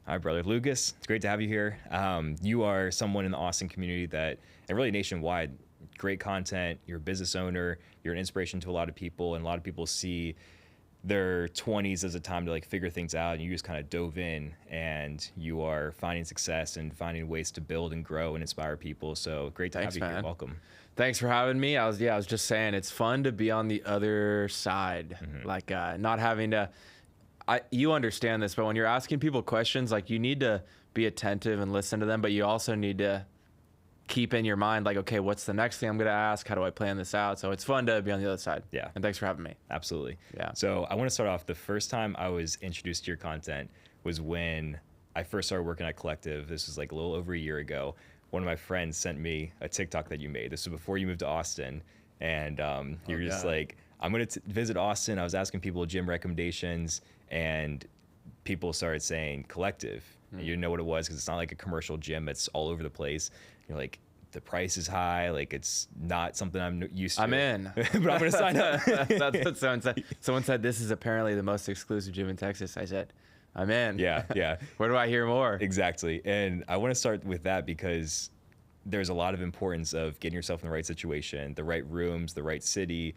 Hi, brother Lucas. It's great to have you here. You are someone in the Austin community that, and really nationwide, great content. You're a business owner. You're an inspiration to a lot of people, and a lot of people see their 20s as a time to like figure things out, and you just kind of dove in, and you are finding success and finding ways to build and grow and inspire people. So great to have you here. Welcome. Thanks for having me. I was just saying, it's fun to be on the other side, like not having to. You understand this, but when you're asking people questions, like you need to be attentive and listen to them, but you also need to keep in your mind, like, okay, what's the next thing I'm going to ask? How do I plan this out? So it's fun to be on the other side. Yeah. And thanks for having me. Absolutely. Yeah. So I want to start off. The first time I was introduced to your content was when I first started working at Collective. This was like a little over a year ago. One of my friends sent me a TikTok that you made. This was before you moved to Austin. And you're just like, I'm going to visit Austin. I was asking people gym recommendations, and people started saying Collective. And you didn't know what it was because it's not like a commercial gym that's all over the place. You're like, the price is high. Like, it's not something I'm used to. I'm in. But I'm going to sign up. That's what someone said. Someone said, this is apparently the most exclusive gym in Texas. I said, I'm in. Yeah. Where do I hear more? Exactly. And I want to start with that because there's a lot of importance of getting yourself in the right situation, the right rooms, the right city.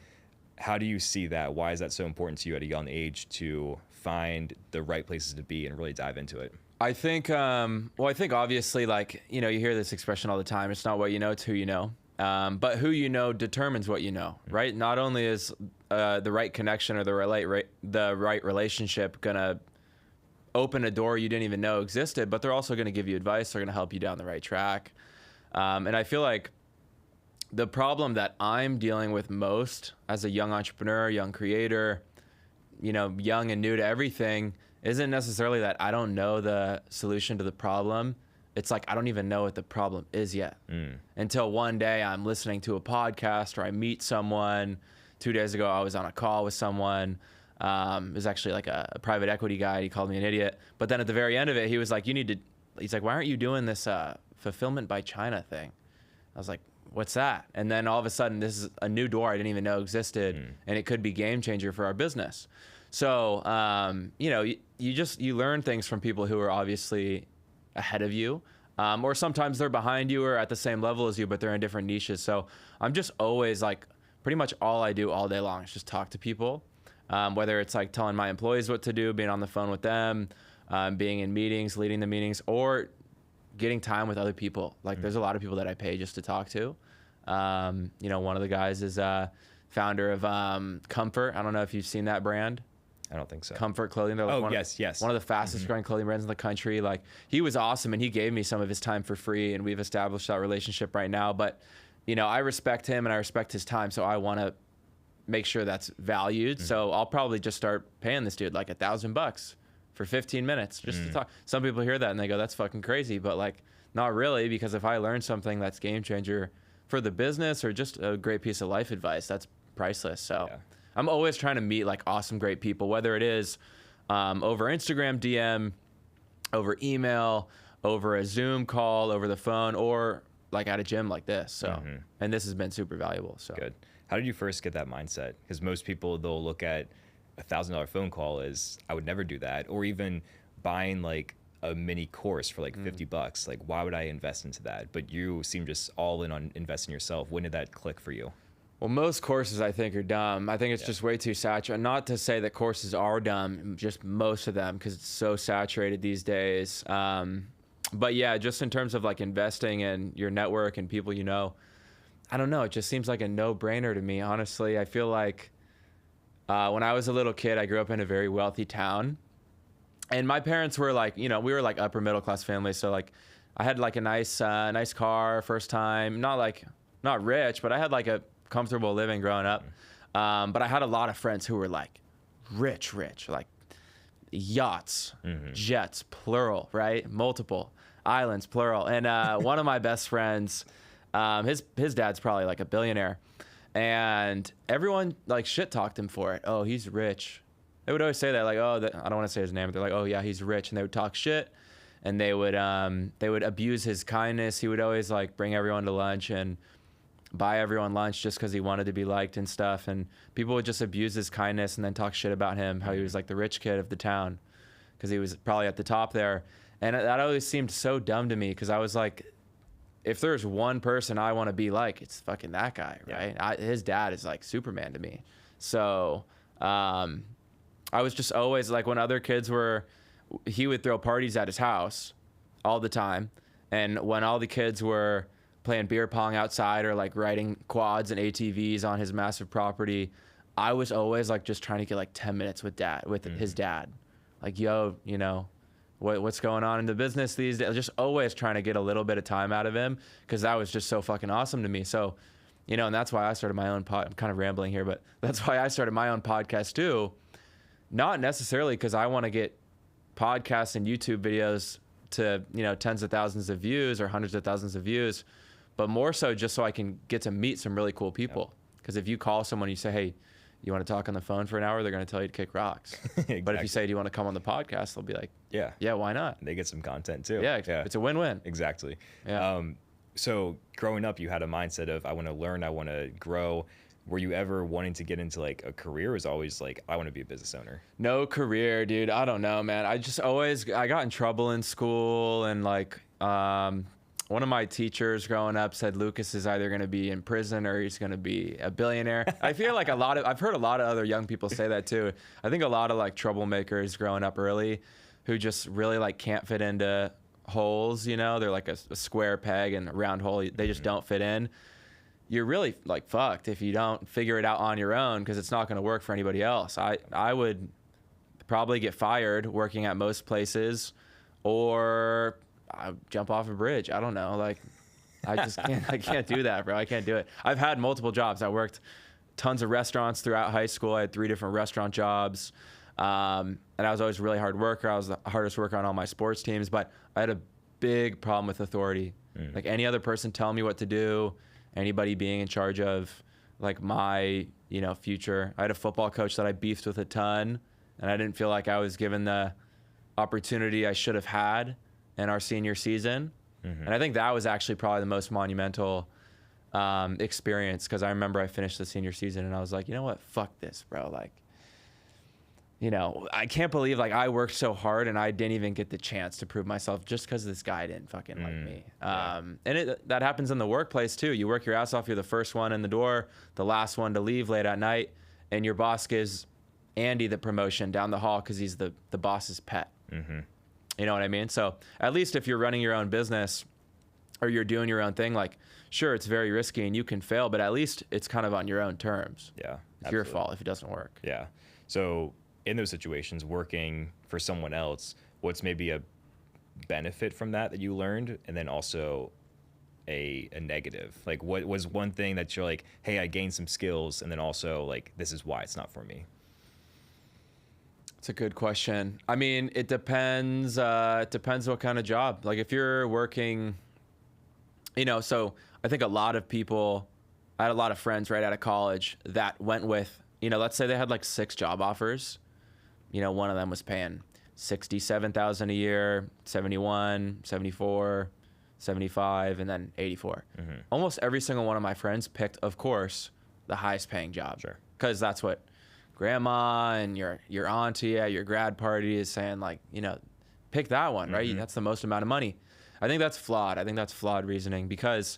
How do you see that? Why is that so important to you at a young age to find the right places to be and really dive into it? I think, obviously, like, you hear this expression all the time. It's not what you know, it's who you know. But who you know determines what you know, right? Not only is the right connection or the right relationship going to open a door you didn't even know existed, but they're also going to give you advice. They're going to help you down the right track. And I feel like the problem that I'm dealing with most as a young entrepreneur, young creator, young and new to everything, isn't necessarily that I don't know the solution to the problem. It's like I don't even know what the problem is yet. Until one day I'm listening to a podcast or I meet someone. 2 days ago I was on a call with someone. It was actually like a private equity guy. He called me an idiot. But then at the very end of it, he was like, he's like, why aren't you doing this fulfillment by China thing? I was like, what's that? And then all of a sudden, this is a new door I didn't even know existed, and it could be game changer for our business. So, you learn things from people who are obviously ahead of you, or sometimes they're behind you or at the same level as you, but they're in different niches. So I'm just always like, pretty much all I do all day long is just talk to people, whether it's like telling my employees what to do, being on the phone with them, being in meetings, leading the meetings, or getting time with other people. Like there's a lot of people that I pay just to talk to. One of the guys is founder of Comfort. I don't know if you've seen that brand. I don't think so. Comfort Clothing. They're like yes. One of the fastest growing clothing brands in the country. Like he was awesome, and he gave me some of his time for free, and we've established that relationship right now. But I respect him and I respect his time, so I want to make sure that's valued. So I'll probably just start paying this dude like $1,000 for 15 minutes just to talk. Some people hear that and they go, that's fucking crazy. But like, not really, because if I learn something that's game changer for the business or just a great piece of life advice, that's priceless. So I'm always trying to meet like awesome, great people, whether it is over Instagram DM, over email, over a Zoom call, over the phone, or like at a gym like this. So, and this has been super valuable. So good. How did you first get that mindset? Because most people, they'll look at $1,000 phone call as I would never do that, or even buying like a mini course for like $50. Like, why would I invest into that? But you seem just all in on investing yourself. When did that click for you? Well, most courses I think are dumb. I think it's just way too saturated. Not to say that courses are dumb, just most of them, because it's so saturated these days. But yeah, just in terms of like investing in your network and people I don't know. It just seems like a no-brainer to me, honestly. I feel like when I was a little kid, I grew up in a very wealthy town. And my parents were like, we were like upper middle class family. So like I had like a nice car first time, not rich, but I had like a comfortable living growing up. But I had a lot of friends who were like rich, like yachts, jets, plural, right? Multiple islands, plural. And one of my best friends, his dad's probably like a billionaire, and everyone like shit talked him for it. Oh, he's rich. They would always say that, like, I don't want to say his name, but they're like, oh yeah, he's rich. And they would talk shit, and they would abuse his kindness. He would always like bring everyone to lunch and buy everyone lunch just because he wanted to be liked and stuff. And people would just abuse his kindness and then talk shit about him, how he was like the rich kid of the town because he was probably at the top there. And that always seemed so dumb to me, because I was like, if there's one person I want to be like, it's fucking that guy, right? Yeah. His dad is like Superman to me. So I was just always like, when other kids he would throw parties at his house all the time. And when all the kids were playing beer pong outside or like riding quads and ATVs on his massive property, I was always like just trying to get like 10 minutes with his dad. Like, yo, you know, what's going on in the business these days? Just always trying to get a little bit of time out of him, because that was just so fucking awesome to me. So, you know, and that's why I started my own I'm kind of rambling here, but that's why I started my own podcast too. Not necessarily because I want to get podcasts and YouTube videos to, you know, tens of thousands of views or hundreds of thousands of views, but more so just so I can get to meet some really cool people. Because if you call someone, you say, hey, you want to talk on the phone for an hour? They're going to tell you to kick rocks. Exactly. But if you say, do you want to come on the podcast? They'll be like, yeah, why not? They get some content too. Yeah, it's a win-win. Exactly. Yeah. So growing up, you had a mindset of, I want to learn, I want to grow. Were you ever wanting to get into like a career? Or was it always like, I want to be a business owner? No career, dude. I don't know, man. I got in trouble in school, and like, one of my teachers growing up said Lukas is either going to be in prison or he's going to be a billionaire. I feel like I've heard a lot of other young people say that too. I think a lot of like troublemakers growing up early who just really like can't fit into holes, you know, they're like a square peg and a round hole. They just don't fit in. You're really like fucked if you don't figure it out on your own, because it's not going to work for anybody else. I would probably get fired working at most places, or I jump off a bridge. I don't know. Like, I can't do that, bro. I can't do it. I've had multiple jobs. I worked tons of restaurants throughout high school. I had 3 different restaurant jobs. And I was always a really hard worker. I was the hardest worker on all my sports teams, but I had a big problem with authority. Like any other person telling me what to do, anybody being in charge of like my, you know, future. I had a football coach that I beefed with a ton, and I didn't feel like I was given the opportunity I should have had in our senior season. And I think that was actually probably the most monumental experience, because I remember I finished the senior season and I was like, you know what, fuck this, bro. Like, you know, I can't believe like I worked so hard and I didn't even get the chance to prove myself just because this guy didn't fucking like me. And that happens in the workplace too. You work your ass off, you're the first one in the door, the last one to leave late at night, and your boss gives Andy the promotion down the hall because he's the boss's pet. You know what I mean? So at least if you're running your own business or you're doing your own thing, like, sure, it's very risky and you can fail, but at least it's kind of on your own terms. Yeah. It's your fault if it doesn't work. Yeah. So in those situations, working for someone else, what's maybe a benefit from that you learned, and then also a negative? Like, what was one thing that you're like, hey, I gained some skills, and then also like, this is why it's not for me? It's a good question. I mean, it depends. It depends what kind of job. Like if you're working, you know, so I think a lot of people, I had a lot of friends right out of college that went with, you know, let's say they had like 6 job offers. You know, one of them was paying $67,000 a year, 71, 74, 75, and then 84. Almost every single one of my friends picked, of course, the highest paying job. Sure. Because that's what grandma and your auntie at your grad party is saying, like, you know, pick that one, right? That's the most amount of money. I think that's flawed. I think that's flawed reasoning, because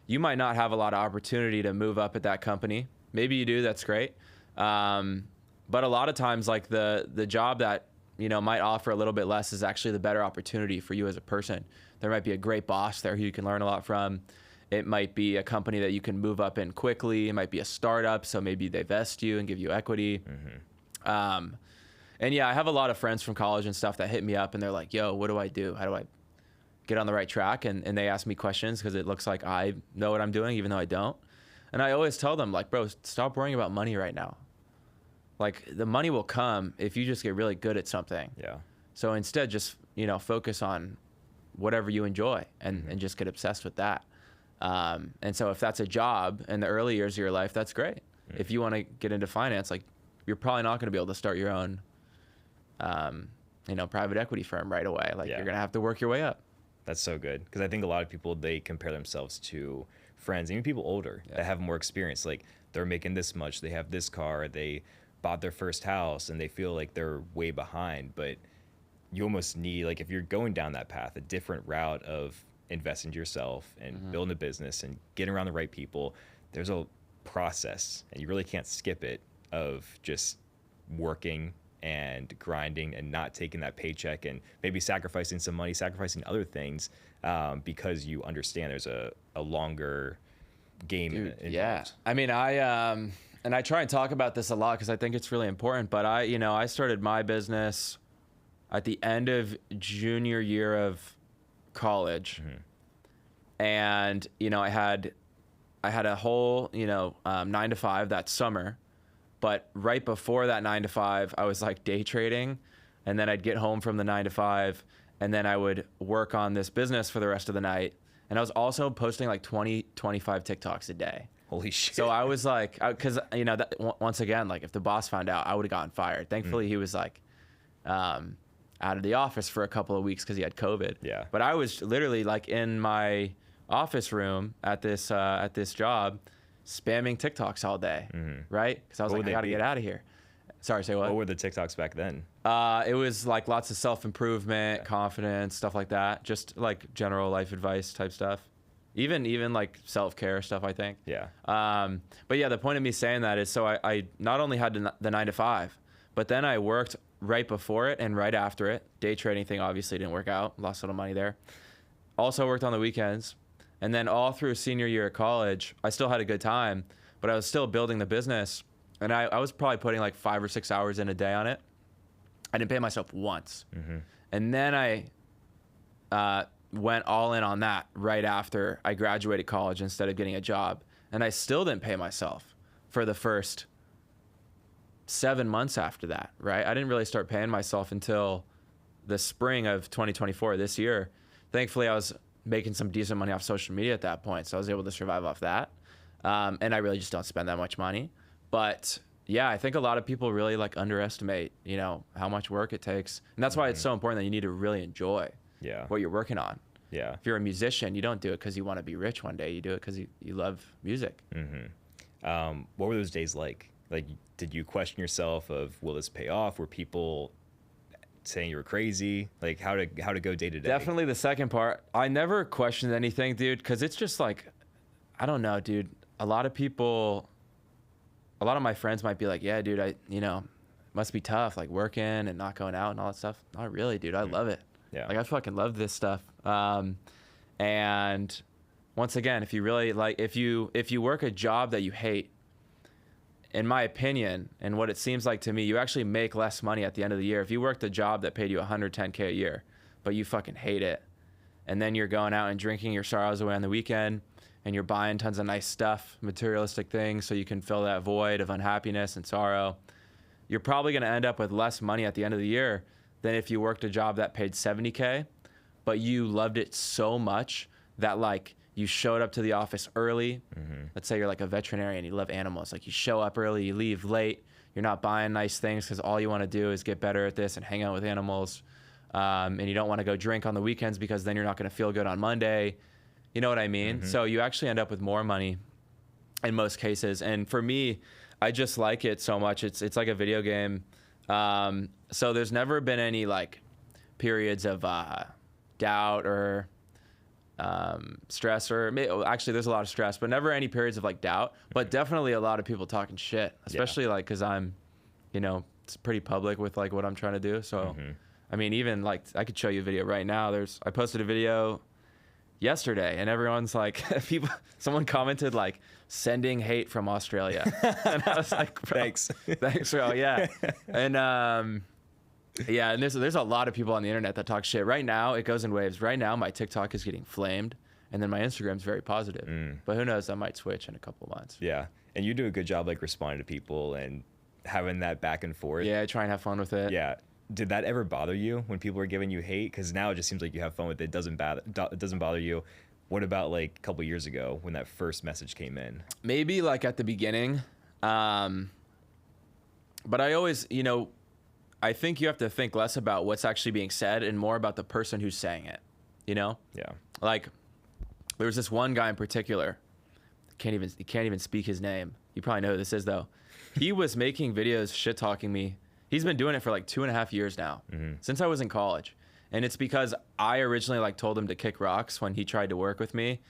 you might not have a lot of opportunity to move up at that company. Maybe you do, that's great. But a lot of times, like the job that, you know, might offer a little bit less is actually the better opportunity for you as a person. There might be a great boss there who you can learn a lot from. It might be a company that you can move up in quickly. It might be a startup, so maybe they vest you and give you equity. And yeah, I have a lot of friends from college and stuff that hit me up and they're like, yo, what do I do? How do I get on the right track? And they ask me questions because it looks like I know what I'm doing, even though I don't. And I always tell them, like, bro, stop worrying about money right now. Like, the money will come if you just get really good at something. Yeah. So instead, just, you know, focus on whatever you enjoy and just get obsessed with that. And so if that's a job in the early years of your life, that's great. If you want to get into finance, like, you're probably not going to be able to start your own, you know, private equity firm right away. Like, you're going to have to work your way up. That's so good. Because I think a lot of people, they compare themselves to friends, even people older that have more experience. Like, they're making this much, they have this car, they bought their first house, and they feel like they're way behind. But you almost need, like, if you're going down that path, a different route of investing into yourself and building a business and getting around the right people, there's a process, and you really can't skip it, of just working and grinding and not taking that paycheck and maybe sacrificing some money, sacrificing other things, because you understand there's a longer game. Dude, involved. yeah. I mean, and I try and talk about this a lot because I think it's really important, but I started my business at the end of junior year of college. And, I had a whole, 9 to 5 that summer, but right before that 9 to 5, I was like day trading, and then I'd get home from the 9 to 5, and then I would work on this business for the rest of the night. And I was also posting like 20, 25 TikToks a day. Holy shit. So I was like, because, once again, like if the boss found out, I would have gotten fired. Thankfully, he was like out of the office for a couple of weeks because he had COVID. Yeah. But I was literally like in my office room at this job, spamming TikToks all day, right? Because I was like, I got to get out of here. Sorry, say what? What were the TikToks back then? It was like lots of self-improvement, confidence, stuff like that. Just like general life advice type stuff. Even like self-care stuff, I think. Yeah. But yeah, the point of me saying that is so I not only had the 9 to 5, but then I worked right before it and right after it. Day trading thing obviously didn't work out. Lost a little money there. Also worked on the weekends. And then all through senior year at college, I still had a good time, but I was still building the business. And I was probably putting like 5 or 6 hours in a day on it. I didn't pay myself once. And then I went all in on that right after I graduated college instead of getting a job. And I still didn't pay myself for the first 7 months after that, right? I didn't really start paying myself until the spring of 2024, this year. Thankfully, I was making some decent money off social media at that point, so I was able to survive off that. And I really just don't spend that much money. But yeah, I think a lot of people really like underestimate, how much work it takes. And that's why it's so important that you need to really enjoy what you're working on. Yeah. If you're a musician, you don't do it because you want to be rich one day. You do it because you love music. What were those days like? Like, did you question yourself of, will this pay off? Were people saying you were crazy? Like, how to go day to day? Definitely the second part. I never questioned anything, dude, because it's just like, I don't know, dude. A lot of my friends might be like, yeah, dude, must be tough, like working and not going out and all that stuff. Not really, dude. I love it. Yeah. Like I fucking love this stuff. And once again, if you really if you work a job that you hate, in my opinion, and what it seems like to me, you actually make less money at the end of the year. If you worked a job that paid you $110K a year, but you fucking hate it, and then you're going out and drinking your sorrows away on the weekend, and you're buying tons of nice stuff, materialistic things, so you can fill that void of unhappiness and sorrow, you're probably going to end up with less money at the end of the year than if you worked a job that paid $70K, but you loved it so much that like you showed up to the office early. Let's say you're like a veterinarian, you love animals. Like you show up early, you leave late, you're not buying nice things because all you want to do is get better at this and hang out with animals. And you don't want to go drink on the weekends because then you're not going to feel good on Monday. You know what I mean? So you actually end up with more money in most cases. And for me, I just like it so much. It's like a video game. So there's never been any like periods of doubt or stress, or actually there's a lot of stress, but never any periods of like doubt, but definitely a lot of people talking shit, especially like, cause I'm, it's pretty public with like what I'm trying to do. So, I mean, even like I could show you a video right now. I posted a video yesterday and everyone's like, someone commented like sending hate from Australia. And I was like, thanks, bro. Yeah. And, yeah, and there's a lot of people on the internet that talk shit. Right now, it goes in waves. Right now, my TikTok is getting flamed, and then my Instagram's very positive. But who knows? I might switch in a couple of months. Yeah, and you do a good job like responding to people and having that back and forth. Yeah, I try and have fun with it. Yeah. Did that ever bother you when people are giving you hate? Because now it just seems like you have fun with it. It doesn't bother you. What about like a couple years ago when that first message came in? Maybe like at the beginning, but I always, I think you have to think less about what's actually being said and more about the person who's saying it, Yeah. Like, there was this one guy in particular. Can't even speak his name. You probably know who this is, though. He was making videos shit-talking me He's been doing it for like 2.5 years now, since I was in college. And it's because I originally like told him to kick rocks when he tried to work with me,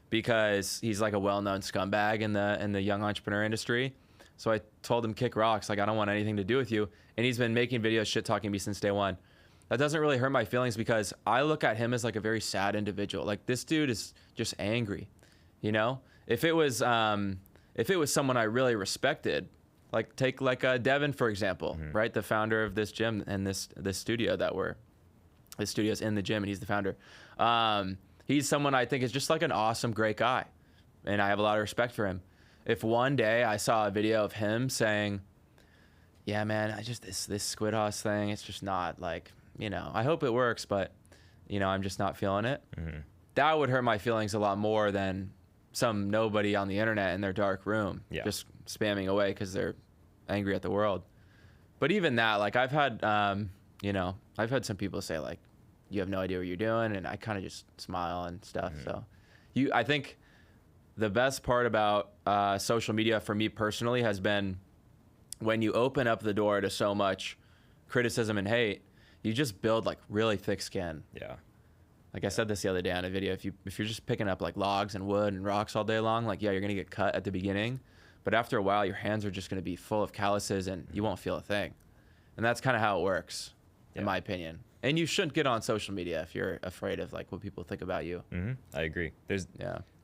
because he's like a well-known scumbag in the young entrepreneur industry. So I told him, kick rocks. Like, I don't want anything to do with you. And he's been making videos shit talking me since day one. That doesn't really hurt my feelings, because I look at him as like a very sad individual. Like, this dude is just angry, you know? If it was someone I really respected, like take like Devin, for example, right? The founder of this gym and this studio this studio's in the gym, and he's the founder. He's someone I think is just like an awesome, great guy. And I have a lot of respect for him. If one day I saw a video of him saying, yeah, man, I just, this Squidhaus thing, it's just not like, you know, I hope it works, but, you know, I'm just not feeling it. That would hurt my feelings a lot more than some nobody on the internet in their dark room, just spamming away because they're angry at the world. But even that, like, I've had, you know, I've had some people say like, you have no idea what you're doing, and I kind of just smile and stuff. So I think the best part about social media for me personally has been when you open up the door to so much criticism and hate, you just build like really thick skin. Yeah. Like I said this the other day on a video, if you're just picking up like logs and wood and rocks all day long, like, yeah, you're gonna get cut at the beginning, but after a while your hands are just gonna be full of calluses and you won't feel a thing. And that's kind of how it works, in my opinion. And you shouldn't get on social media if you're afraid of like what people think about you. I agree. There's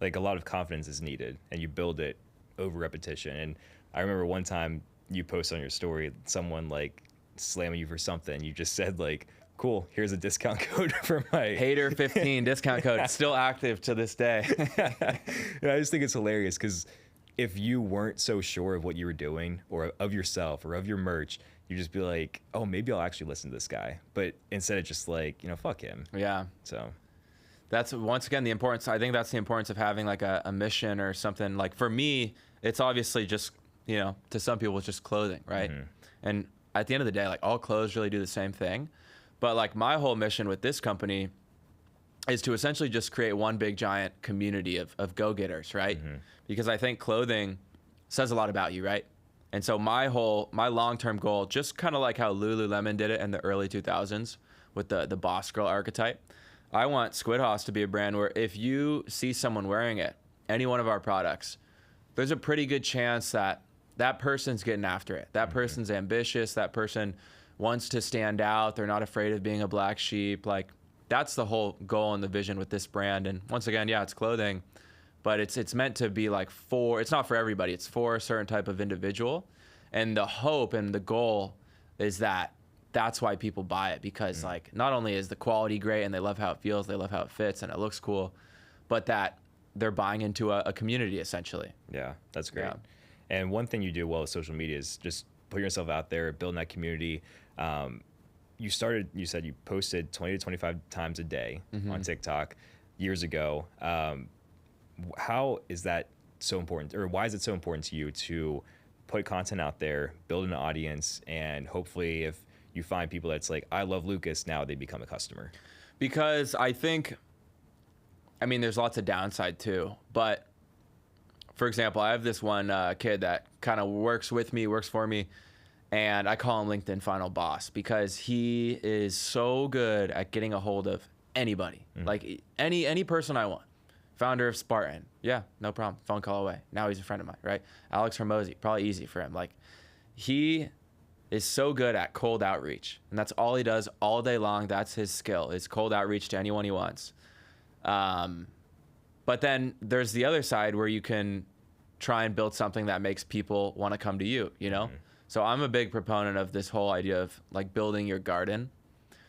like a lot of confidence is needed, and you build it over repetition. And I remember one time you posted on your story, someone like slamming you for something. You just said like, cool, here's a discount code for my Hater 15 discount code. It's still active to this day. And I just think it's hilarious, because if you weren't so sure of what you were doing or of yourself or of your merch, you just be like, oh, maybe I'll actually listen to this guy. But instead of just like, you know, fuck him. Yeah. So that's, once again, the importance. I think that's the importance of having like a mission or something. Like for me, it's obviously just, you know, to some people it's just clothing, right? And at the end of the day, like all clothes really do the same thing. But like my whole mission with this company is to essentially just create one big giant community of go-getters, right? Because I think clothing says a lot about you, right? And so my long-term goal, just kind of like how Lululemon did it in the early 2000s with the boss girl archetype, I want Squidhaus to be a brand where if you see someone wearing it, any one of our products, there's a pretty good chance that that person's getting after it. That person's ambitious. That person wants to stand out. They're not afraid of being a black sheep. Like, that's the whole goal and the vision with this brand. And once again, yeah, it's clothing, but it's meant to be like it's not for everybody. It's for a certain type of individual. And the hope and the goal is that that's why people buy it, because like not only is the quality great and they love how it feels, they love how it fits and it looks cool, but that they're buying into a community essentially. Yeah, that's great. Yeah. And one thing you do well with social media is just putting yourself out there, building that community. You said you posted 20 to 25 times a day on TikTok years ago. How is that so important, or why is it so important to you to put content out there, build an audience, and hopefully if you find people that's like, I love Lukas, now they become a customer? Because I think, I mean, there's lots of downside too, but for example, I have this one kid that kind of works with me, works for me, and I call him LinkedIn Final Boss because he is so good at getting a hold of anybody, like any person I want. Founder of Spartan, yeah, no problem, phone call away. Now he's a friend of mine, right? Alex Hormozy, probably easy for him. Like, he is so good at cold outreach, and that's all he does all day long. That's his skill, is cold outreach to anyone he wants. But then there's the other side where you can try and build something that makes people want to come to you, you know? So I'm a big proponent of this whole idea of like building your garden.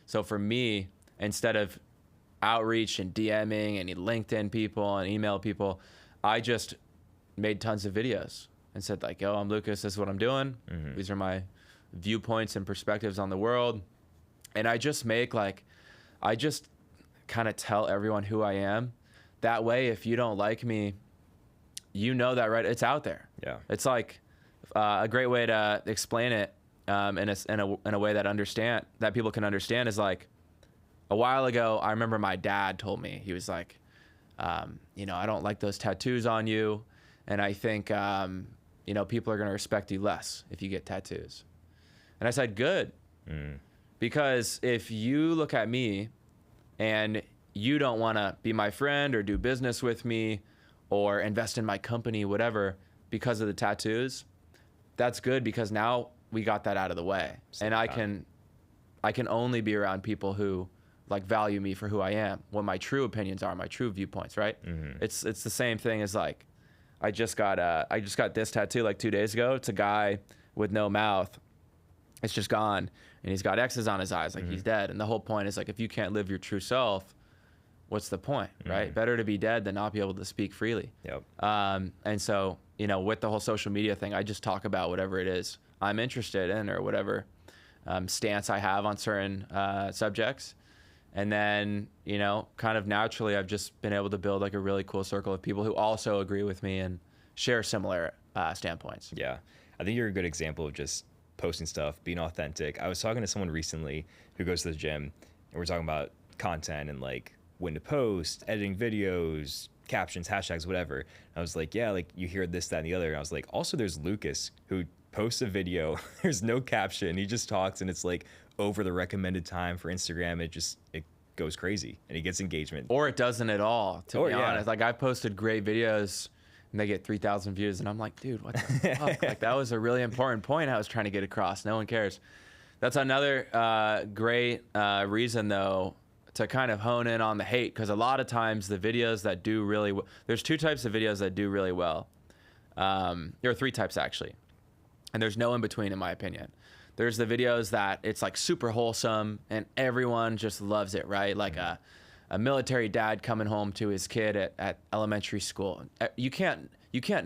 So for me, instead of outreach and DMing and LinkedIn people and email people, I just made tons of videos and said like, yo, I'm Lukas, this is what I'm doing. These are my viewpoints and perspectives on the world. And I just kind of tell everyone who I am. That way, if you don't like me, you know that, right? It's out there. Yeah. It's like a great way to explain it in a way that people can understand is like, a while ago, I remember my dad told me, he was like, you know, I don't like those tattoos on you. And I think, you know, people are going to respect you less if you get tattoos. And I said, good. Because if you look at me and you don't want to be my friend or do business with me or invest in my company, whatever, because of the tattoos, that's good, because now we got that out of the way. And I can only be around people who like value me for who I am, what my true opinions are, my true viewpoints, right? It's the same thing as like, I just got this tattoo like 2 days ago. It's a guy with no mouth. It's just gone. And he's got X's on his eyes, like he's dead. And the whole point is like, if you can't live your true self, what's the point, right? Better to be dead than not be able to speak freely. Yep. And so, you know, with the whole social media thing, I just talk about whatever it is I'm interested in, or whatever stance I have on certain subjects. And then, you know, kind of naturally, I've just been able to build like a really cool circle of people who also agree with me and share similar standpoints. Yeah. I think you're a good example of just posting stuff, being authentic. I was talking to someone recently who goes to the gym, and we're talking about content and like when to post, editing videos, captions, hashtags, whatever. And I was like, yeah, like you hear this, that, and the other. And I was like, also there's Lukas who posts a video. There's no caption. He just talks, and it's like over the recommended time for Instagram. It goes crazy, and he gets engagement. Or it doesn't at all, to be honest. Like I've posted great videos and they get 3,000 views, and I'm like, dude, what the fuck? Like that was a really important point I was trying to get across. No one cares. That's another great reason though to kind of hone in on the hate, because a lot of times the videos that do really well, there's two types of videos that do really well. There are three types actually, and there's no in between in my opinion. There's the videos that it's like super wholesome and everyone just loves it, right? Like a military dad coming home to his kid at elementary school. You can't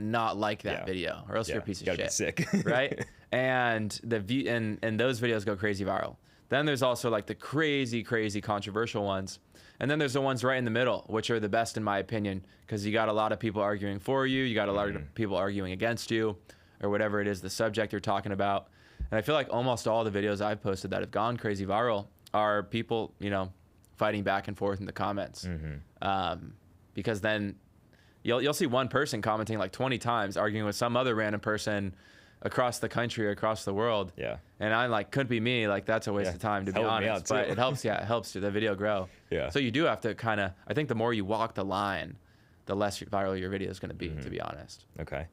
not like that video, or else you're a piece of shit. Be sick. Right? And and those videos go crazy viral. Then there's also like the crazy controversial ones. And then there's the ones right in the middle, which are the best in my opinion, because you got a lot of people arguing for you, you got a lot of people arguing against you, or whatever it is, the subject you're talking about. And I feel like almost all the videos I've posted that have gone crazy viral are people, you know, fighting back and forth in the comments. Because then you'll see one person commenting like 20 times, arguing with some other random person across the country or across the world. Yeah. And I'm like, couldn't be me. Like that's a waste of time, to be honest. But it helps. Yeah, it helps the video grow. Yeah. So you do have to kind of, I think the more you walk the line, the less viral your video is going to be, to be honest. Okay.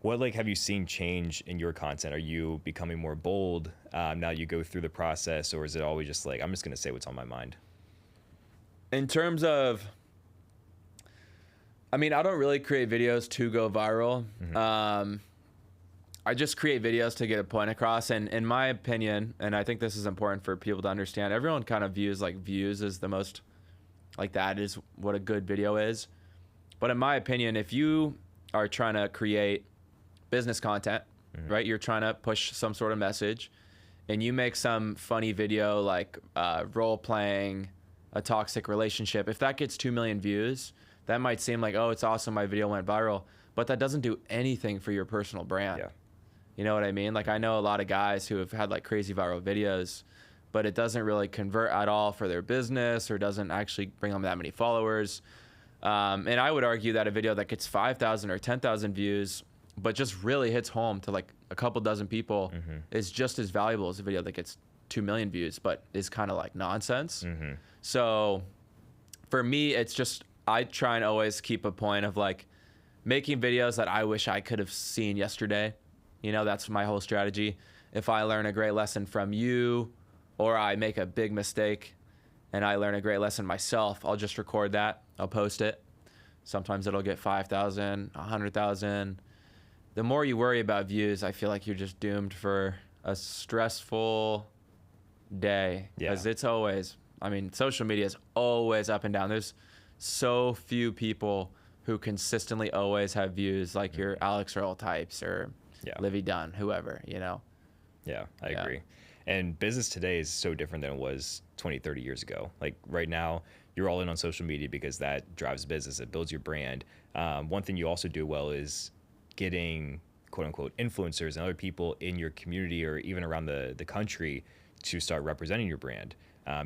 What like have you seen change in your content? Are you becoming more bold now you go through the process, or is it always just like, I'm just going to say what's on my mind? In terms of, I mean, I don't really create videos to go viral. I just create videos to get a point across. And in my opinion, and I think this is important for people to understand, everyone kind of views like views as the most, like that is what a good video is. But in my opinion, if you are trying to create business content, right? You're trying to push some sort of message, and you make some funny video like role playing a toxic relationship. If that gets 2 million views, that might seem like, oh, it's awesome, my video went viral, but that doesn't do anything for your personal brand. Yeah. You know what I mean? Like I know a lot of guys who have had like crazy viral videos, but it doesn't really convert at all for their business, or doesn't actually bring them that many followers. And I would argue that a video that gets 5,000 or 10,000 views, but just really hits home to like a couple dozen people, is just as valuable as a video that gets 2 million views, but is kind of like nonsense. So for me, it's just, I try and always keep a point of like making videos that I wish I could have seen yesterday. You know, that's my whole strategy. If I learn a great lesson from you, or I make a big mistake and I learn a great lesson myself, I'll just record that. I'll post it. Sometimes it'll get 5,000, 100,000. The more you worry about views, I feel like you're just doomed for a stressful day. Because it's always, I mean, social media is always up and down. There's so few people who consistently always have views, like your Alex Earl types or Livy Dunn, whoever, you know? Yeah, I agree. And business today is so different than it was 20, 30 years ago. Like right now, you're all in on social media because that drives business. It builds your brand. One thing you also do well is getting quote unquote influencers and other people in your community or even around the country to start representing your brand.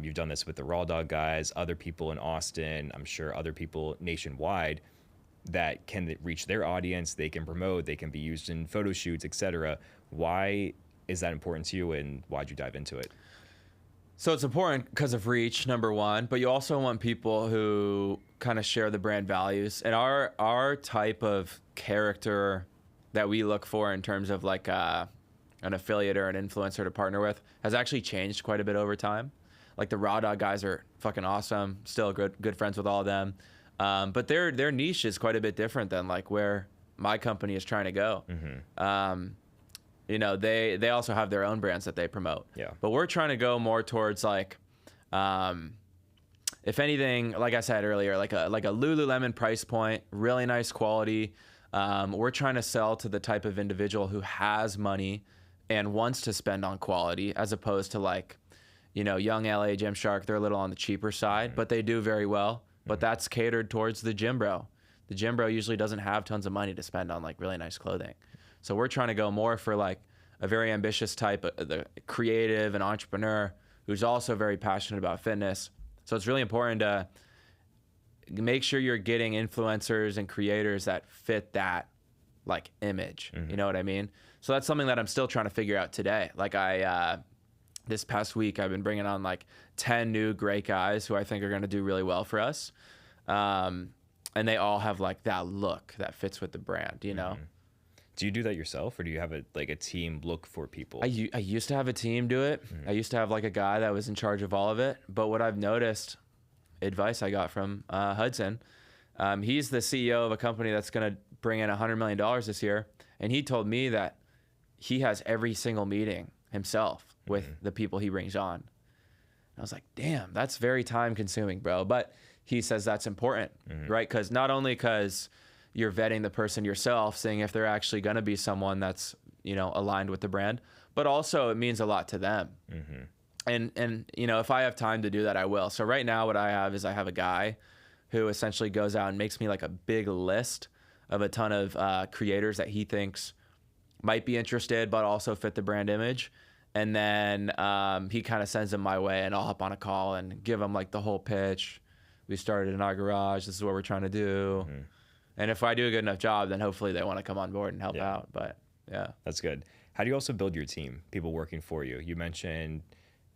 You've done this with the Raw Dog guys, other people in Austin, I'm sure other people nationwide. that can reach their audience, they can promote, they can be used in photo shoots, etc. Why is that important to you, and why'd you dive into it? So it's important because of reach, number one, but you also want people who kind of share the brand values. And our type of character that we look for in terms of like an affiliate or an influencer to partner with has actually changed quite a bit over time. Like the Raw Dog guys are fucking awesome, still good friends with all of them. But their niche is quite a bit different than like where my company is trying to go. You know, they also have their own brands that they promote. Yeah. But we're trying to go more towards like, if anything, like I said earlier, like a Lululemon price point, really nice quality. We're trying to sell to the type of individual who has money and wants to spend on quality, as opposed to like, you know, young LA Gymshark. They're a little on the cheaper side, but they do very well. But that's catered towards the gym bro. The gym bro usually doesn't have tons of money to spend on like really nice clothing. So we're trying to go more for like a very ambitious type, the creative and entrepreneur who's also very passionate about fitness. So it's really important to make sure you're getting influencers and creators that fit that like image. You know what I mean? So that's something that I'm still trying to figure out today. Like this past week, I've been bringing on like 10 new great guys who I think are going to do really well for us. And they all have like that look that fits with the brand, you know? Do you do that yourself, or do you have a team look for people? I used to have a team do it. I used to have like a guy that was in charge of all of it. But what I've noticed, advice I got from Hudson, he's the CEO of a company that's going to bring in $100 million this year. And he told me that he has every single meeting himself with the people he brings on. And I was like, damn, that's very time consuming, bro. But he says that's important, right? Because not only because you're vetting the person yourself, seeing if they're actually going to be someone that's, you know, aligned with the brand, but also it means a lot to them. And you know, if I have time to do that, I will. So right now what I have is I have a guy who essentially goes out and makes me like a big list of a ton of creators that he thinks might be interested, but also fit the brand image. And then he kind of sends them my way, and I'll hop on a call and give them like the whole pitch. We started in our garage. This is what we're trying to do. And if I do a good enough job, then hopefully they want to come on board and help out. But yeah. That's good. How do you also build your team, people working for you? You mentioned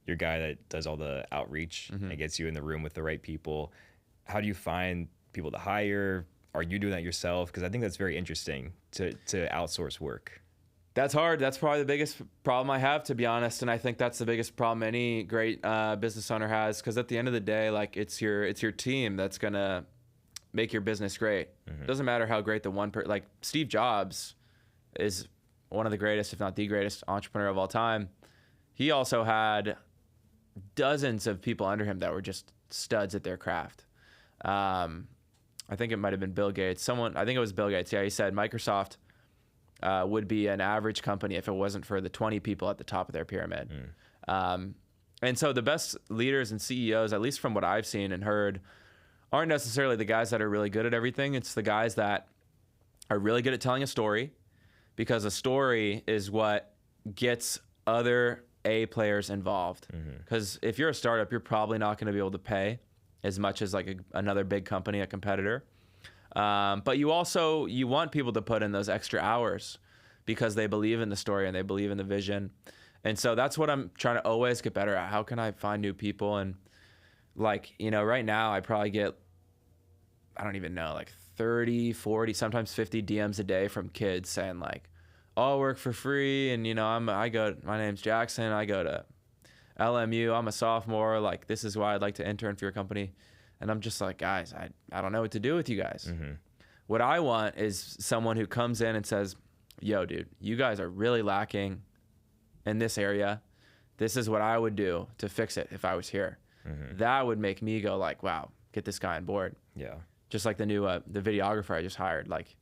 your guy that does all the outreach and gets you in the room with the right people. How do you find people to hire? Are you doing that yourself? Because I think that's very interesting to outsource work. That's hard. That's probably the biggest problem I have, to be honest. And I think that's the biggest problem any great business owner has. Because at the end of the day, like it's your team that's gonna make your business great. It doesn't matter how great the one like Steve Jobs is one of the greatest, if not the greatest entrepreneur of all time. He also had dozens of people under him that were just studs at their craft. I think it might have been Bill Gates. I think it was Bill Gates. Yeah, he said Microsoft would be an average company if it wasn't for the 20 people at the top of their pyramid. And so the best leaders and CEOs, at least from what I've seen and heard, aren't necessarily the guys that are really good at everything. It's the guys that are really good at telling a story, because a story is what gets other A players involved. Because if you're a startup, you're probably not going to be able to pay as much as like another big company, a competitor. But you want people to put in those extra hours because they believe in the story and they believe in the vision. And so that's what I'm trying to always get better at. How can I find new people? And like, you know, right now I probably get, I don't even know, like 30, 40, sometimes 50 DMs a day from kids saying like, oh, I work for free. And, you know, my name's Jackson. I go to LMU. I'm a sophomore. Like, this is why I'd like to intern for your company. And I'm just like, guys, I don't know what to do with you guys. What I want is someone who comes in and says, yo, dude, you guys are really lacking in this area. This is what I would do to fix it if I was here. That would make me go like, wow, get this guy on board. Yeah. Just like the new the videographer I just hired. Like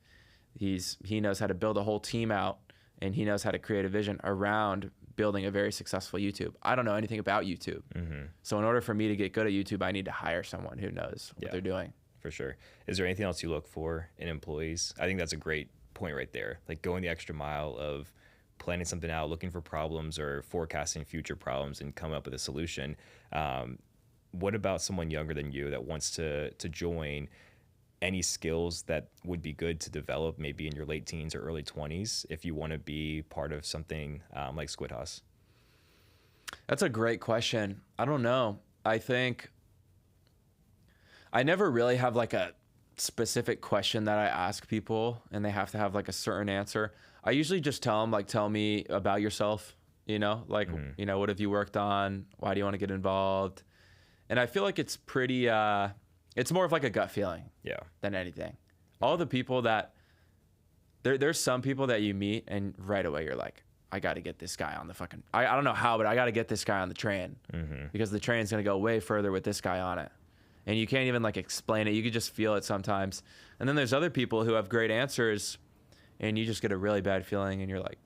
he knows how to build a whole team out, and he knows how to create a vision around building a very successful YouTube. I don't know anything about YouTube. So in order for me to get good at YouTube, I need to hire someone who knows what they're doing. For sure. Is there anything else you look for in employees? I think that's a great point right there. Like going the extra mile of planning something out, looking for problems or forecasting future problems and coming up with a solution. What about someone younger than you that wants to join? any skills that would be good to develop maybe in your late teens or early 20s if you want to be part of something like Squidhaus? That's a great question. I don't know. I think I never really have like a specific question that I ask people and they have to have like a certain answer. I usually just tell them, like, tell me about yourself, like, what have you worked on? Why do you want to get involved? And I feel like it's pretty, it's more of like a gut feeling than anything. All the people that, there's some people that you meet and right away you're like, I got to get this guy on the fucking, I don't know how, but I got to get this guy on the train because the train's going to go way further with this guy on it. And you can't even like explain it. You could just feel it sometimes. And then there's other people who have great answers and you just get a really bad feeling and you're like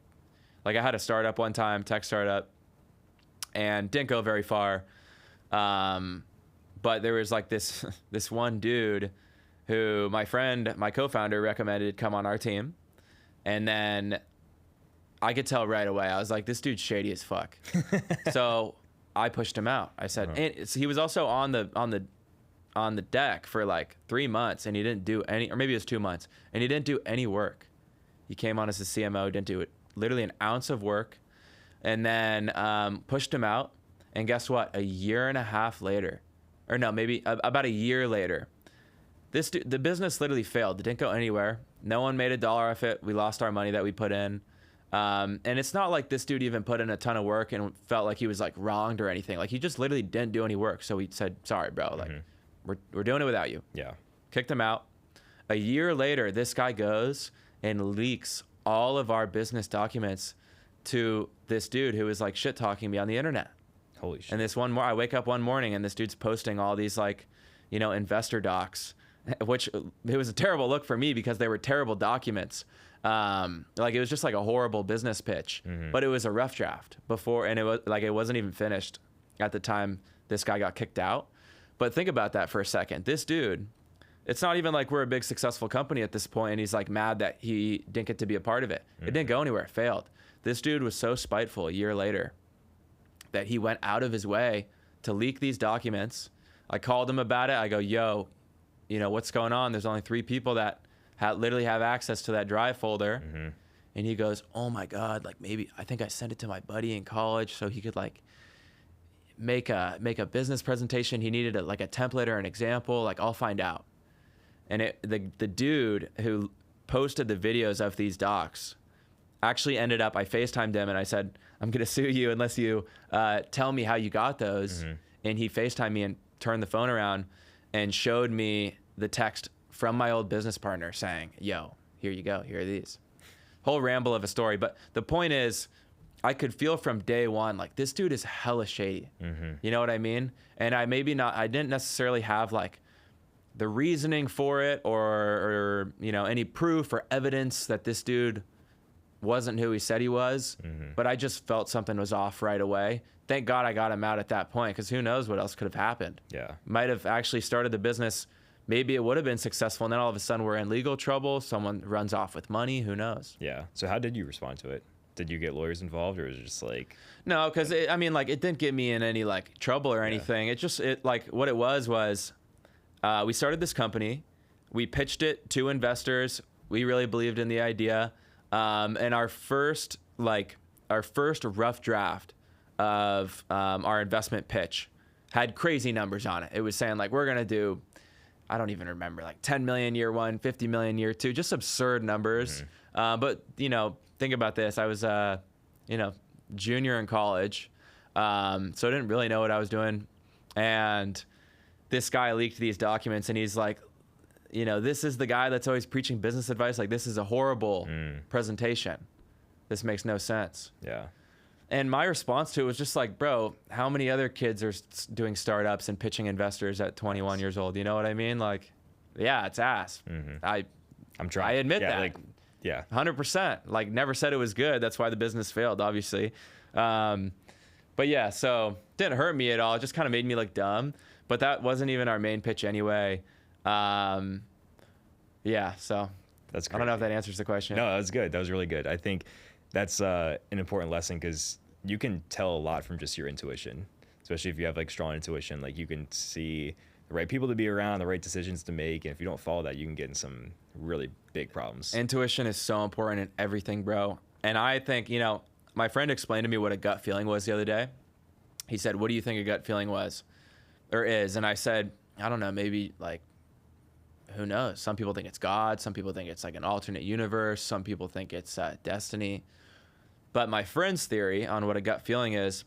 I had a startup one time, tech startup, and didn't go very far. But there was like this one dude who my friend, my co-founder, recommended come on our team. And then I could tell right away. I was like, this dude's shady as fuck. So I pushed him out. I said, and he was also on the deck for like 3 months and he didn't do any, or maybe it was 2 months, and he didn't do any work. He came on as a CMO, didn't do it, literally an ounce of work, and then pushed him out. And guess what? A year and a half later, or no, maybe about a year later, the business literally failed. It didn't go anywhere. No one made $1 off it. We lost our money that we put in. And it's not like this dude even put in a ton of work and felt like he was like wronged or anything. Like he just literally didn't do any work. So we said, sorry, bro. Like we're doing it without you. Yeah. Kicked him out. A year later, this guy goes and leaks all of our business documents to this dude who was like shit talking me on the internet. Holy shit. And this I wake up one morning and this dude's posting all these like, investor docs, which it was a terrible look for me because they were terrible documents. Like it was just like a horrible business pitch, but it was a rough draft before. And it wasn't even finished at the time this guy got kicked out. But think about that for a second. This dude, it's not even like we're a big successful company at this point and he's like mad that he didn't get to be a part of it. It didn't go anywhere. It failed. This dude was so spiteful a year later that he went out of his way to leak these documents. I called him about it. I go, yo, what's going on? There's only 3 people that literally have access to that drive folder. And he goes, oh my God, like maybe, I think I sent it to my buddy in college so he could like make a business presentation. He needed a template or an example. Like I'll find out. And the dude who posted the videos of these docs actually ended up, I FaceTimed him and I said, I'm going to sue you unless you tell me how you got those. And he FaceTimed me and turned the phone around and showed me the text from my old business partner saying, yo, here you go. Here are these. Whole ramble of a story. But the point is, I could feel from day one, like this dude is hella shady. You know what I mean? And I didn't necessarily have like the reasoning for it or any proof or evidence that this dude wasn't who he said he was, but I just felt something was off right away. Thank God I got him out at that point, because who knows what else could have happened. Yeah. Might have actually started the business. Maybe it would have been successful, and then all of a sudden we're in legal trouble. Someone runs off with money. Who knows? Yeah. So how did you respond to it? Did you get lawyers involved, or was it just like... No, because it didn't get me in any like trouble or anything. Yeah. What it was we started this company. We pitched it to investors. We really believed in the idea. And our first rough draft of our investment pitch had crazy numbers on it. It was saying like, we're going to do, I don't even remember, like 10 million year 1, 50 million year 2, just absurd numbers. But think about this. I was, junior in college. So I didn't really know what I was doing. And this guy leaked these documents and he's like, this is the guy that's always preaching business advice. Like, this is a horrible presentation. This makes no sense. Yeah. And my response to it was just like, bro, how many other kids are doing startups and pitching investors at 21 years old? You know what I mean? Like, yeah, it's ass. I'm trying. I admit that. Like, yeah. 100%. Like, never said it was good. That's why the business failed, obviously. But yeah, so didn't hurt me at all. It just kind of made me look dumb. But that wasn't even our main pitch anyway. Yeah, so That's great. I don't know if that answers the question. No, that was good. That was really good. I think that's an important lesson, because you can tell a lot from just your intuition, especially if you have like strong intuition. Like you can see the right people to be around, the right decisions to make. And if you don't follow that, you can get in some really big problems. Intuition is so important in everything, bro. And I think, you know, my friend explained to me what a gut feeling was the other day. He said, what do you think a gut feeling was or is? And I said, I don't know, maybe like, who knows? Some people think it's God. Some people think it's like an alternate universe. Some people think it's destiny. But my friend's theory on what a gut feeling is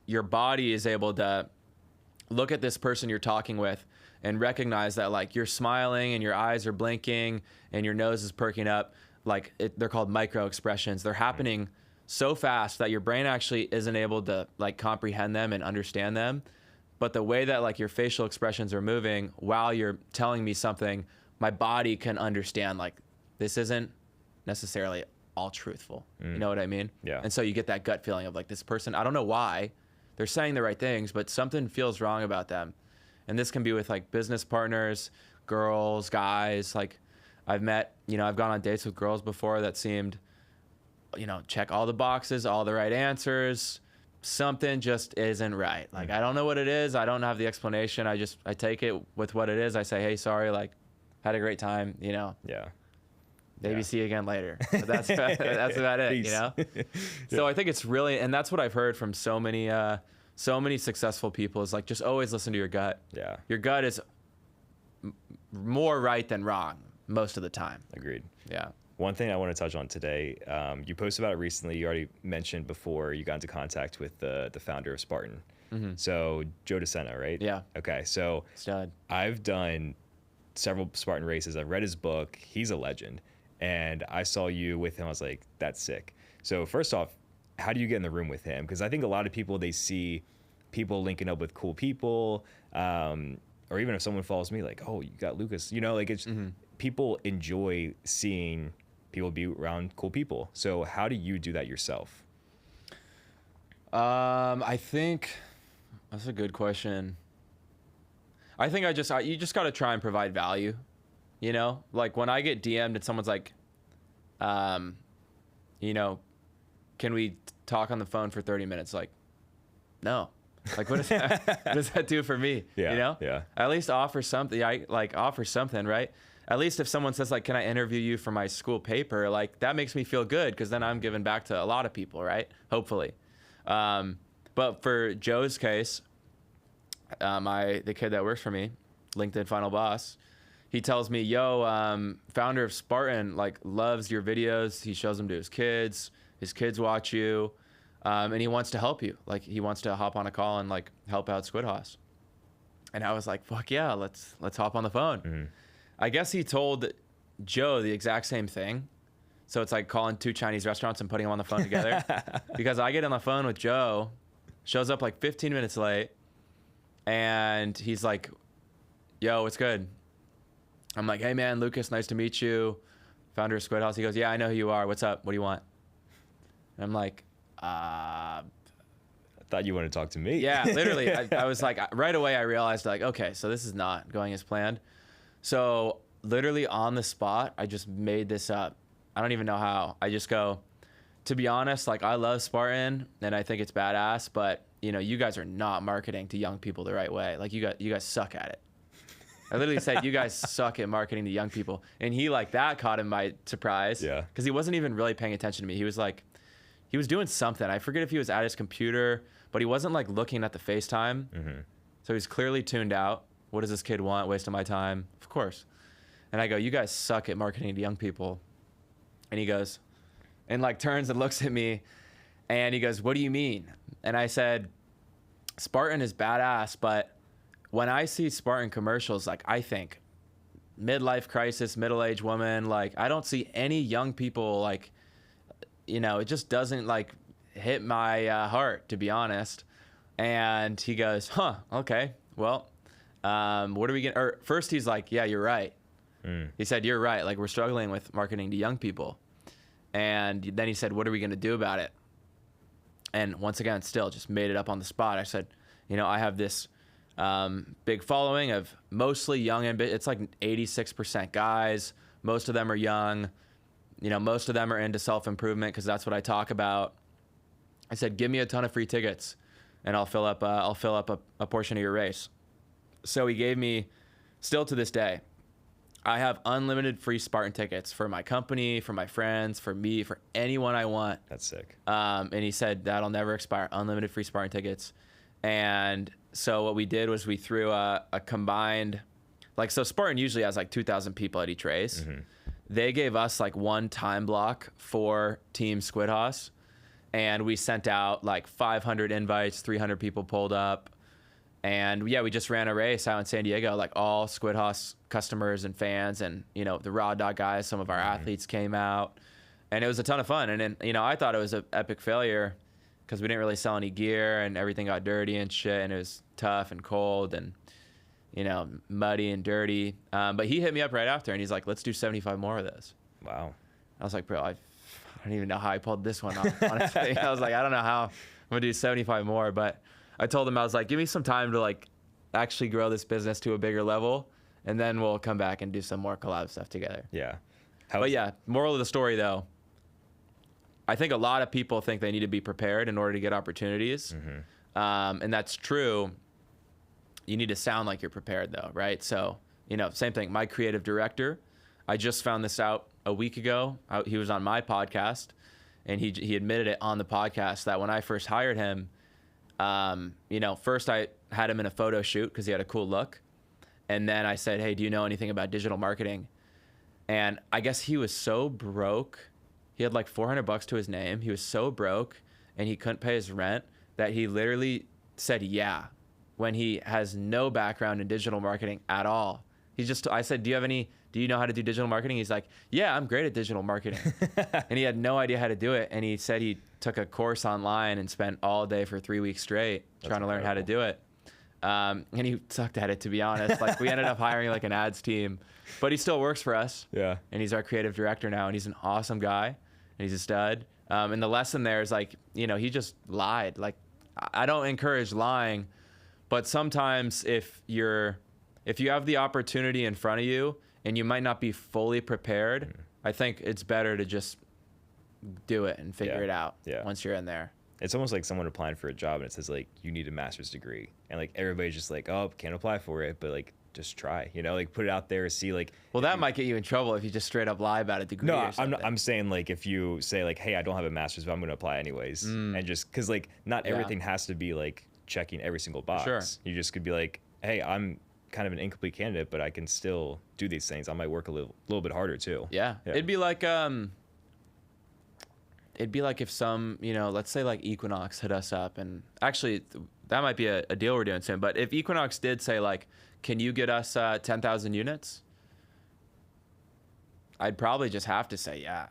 your body is able to look at this person you're talking with and recognize that like you're smiling and your eyes are blinking and your nose is perking up. Like they're called micro expressions. They're happening so fast that your brain actually isn't able to like comprehend them and understand them. But the way that like your facial expressions are moving while you're telling me something, my body can understand like this isn't necessarily all truthful. You know what I mean? Yeah. And so you get that gut feeling of like this person, I don't know why they're saying the right things, but something feels wrong about them. And this can be with like business partners, girls, guys. Like I've met, you know, I've gone on dates with girls before that seemed, you know, check all the boxes, all the right answers. Something just isn't right. Like, I don't know what it is. I don't have the explanation. I take it with what it is. I say, hey, sorry, like had a great time, you know? Yeah. Maybe see you again later. But that's about it, Peace. you know? So I think it's really, and that's what I've heard from so many successful people is like, just always listen to your gut. Yeah. Your gut is more right than wrong most of the time. Agreed. Yeah. One thing I want to touch on today, you posted about it recently. You already mentioned before you got into contact with the founder of Spartan. So Joe DeSena, right? Yeah. Okay. So Stud. I've done several Spartan races. I've read his book. He's a legend. And I saw you with him. I was like, that's sick. So first off, how do you get in the room with him? Because I think a lot of people, they see people linking up with cool people, or even if someone follows me, like, oh, you got Lukas, you know, like it's people enjoy seeing people be around cool people. So how do you do that yourself? I think that's a good question. I think you just got to try and provide value, you know, like when I get DM'd and someone's like, you know, can we talk on the phone for 30 minutes? Like, no, like, what does that do for me? Yeah, you know, yeah. At least offer something. Offer something, right? At least if someone says like, can I interview you for my school paper? Like that makes me feel good. Cause then I'm giving back to a lot of people, right? Hopefully. But for Joe's case, the kid that works for me, LinkedIn Final Boss, he tells me, yo, founder of Spartan, like loves your videos. He shows them to his kids watch you. And he wants to help you. Like he wants to hop on a call and like help out Squidhaus. And I was like, fuck yeah, let's hop on the phone. I guess he told Joe the exact same thing. So it's like calling 2 Chinese restaurants and putting them on the phone together. Because I get on the phone with Joe, shows up like 15 minutes late, and he's like, yo, what's good? I'm like, hey man, Lukas, nice to meet you. Founder of Squidhaus. He goes, yeah, I know who you are. What's up? What do you want? And I'm like, I thought you wanted to talk to me. Yeah, literally. I was like, right away I realized like, okay, so this is not going as planned. So literally on the spot, I just made this up. I don't even know how. I just go, to be honest, like I love Spartan and I think it's badass, but you know, you guys are not marketing to young people the right way. Like you guys suck at it. I literally said, you guys suck at marketing to young people. And he like that caught him by surprise. Yeah. Cause he wasn't even really paying attention to me. He was like, he was doing something. I forget if he was at his computer, but he wasn't like looking at the FaceTime. So he's clearly tuned out. What does this kid want? Wasting my time? Of course. And I go, you guys suck at marketing to young people. And he goes, and like turns and looks at me and he goes, what do you mean? And I said, Spartan is badass, but when I see Spartan commercials, like I think midlife crisis, middle-aged woman, like I don't see any young people, like, you know, it just doesn't like hit my heart, to be honest. And he goes, huh, okay, well, what are we gonna, or first he's like, yeah, you're right. He said, you're right. Like we're struggling with marketing to young people. And then he said, what are we going to do about it? And once again, still just made it up on the spot. I said, you know, I have this big following of mostly young, it's like 86% guys. Most of them are young. You know, most of them are into self-improvement because that's what I talk about. I said, give me a ton of free tickets and I'll fill up a portion of your race. So he gave me, still to this day, I have unlimited free Spartan tickets for my company, for my friends, for me, for anyone I want. That's sick. And he said that'll never expire, unlimited free Spartan tickets. And so what we did was we threw a combined, like, so Spartan usually has like 2,000 people at each race. Mm-hmm. They gave us like one time block for Team Squidhaus. And we sent out like 500 invites, 300 people pulled up. And yeah, we just ran a race out in San Diego, like all Squidhaus customers and fans, and, you know, the Raw Dog guys, some of our athletes came out, and it was a ton of fun. And then, you know, I thought it was an epic failure because we didn't really sell any gear, and everything got dirty and shit, and it was tough and cold and, you know, muddy and dirty. But he hit me up right after, and he's like, let's do 75 more of this. Wow. I was like, bro, I don't even know how I pulled this one off, honestly. I was like, I don't know how I'm gonna do 75 more, but I told him, I was like, give me some time to like actually grow this business to a bigger level, and then we'll come back and do some more collab stuff together. Yeah. But yeah, moral of the story though, I think a lot of people think they need to be prepared in order to get opportunities. Mm-hmm. And that's true. You need to sound like you're prepared though, right? So, you know, same thing. My creative director, I just found this out a week ago. He was on my podcast, and he admitted it on the podcast that when I first hired him, you know, first I had him in a photo shoot because he had a cool look. And then I said, hey, do you know anything about digital marketing? And I guess he was so broke. He had like $400 to his name. He was so broke and he couldn't pay his rent that he literally said, yeah, when he has no background in digital marketing at all. I said, do you know how to do digital marketing? He's like, yeah, I'm great at digital marketing. And he had no idea how to do it. And he said he took a course online and spent all day for 3 weeks straight trying to learn how to do it. And he sucked at it, to be honest. Like, we ended up hiring like an ads team, but he still works for us. Yeah. And he's our creative director now, and he's an awesome guy, and he's a stud. And the lesson there is like, you know, he just lied. Like, I don't encourage lying, but sometimes if you have the opportunity in front of you and you might not be fully prepared, I think it's better to just do it and figure it out once you're in there. It's almost like someone applying for a job and it says like, you need a master's degree. And like, everybody's just like, oh, can't apply for it. But like, just try, you know, like put it out there, see like. Well, that might get you in trouble if you just straight up lie about a degree. No, I'm saying like, if you say like, hey, I don't have a master's, but I'm going to apply anyways. And just cause like not everything has to be like checking every single box. Sure. You just could be like, hey, I'm kind of an incomplete candidate, but I can still do these things. I might work a little bit harder too. Yeah. It'd be like if some, you know, let's say like Equinox hit us up, and actually that might be a deal we're doing soon. But if Equinox did say like, can you get us 10,000 units? I'd probably just have to say yeah,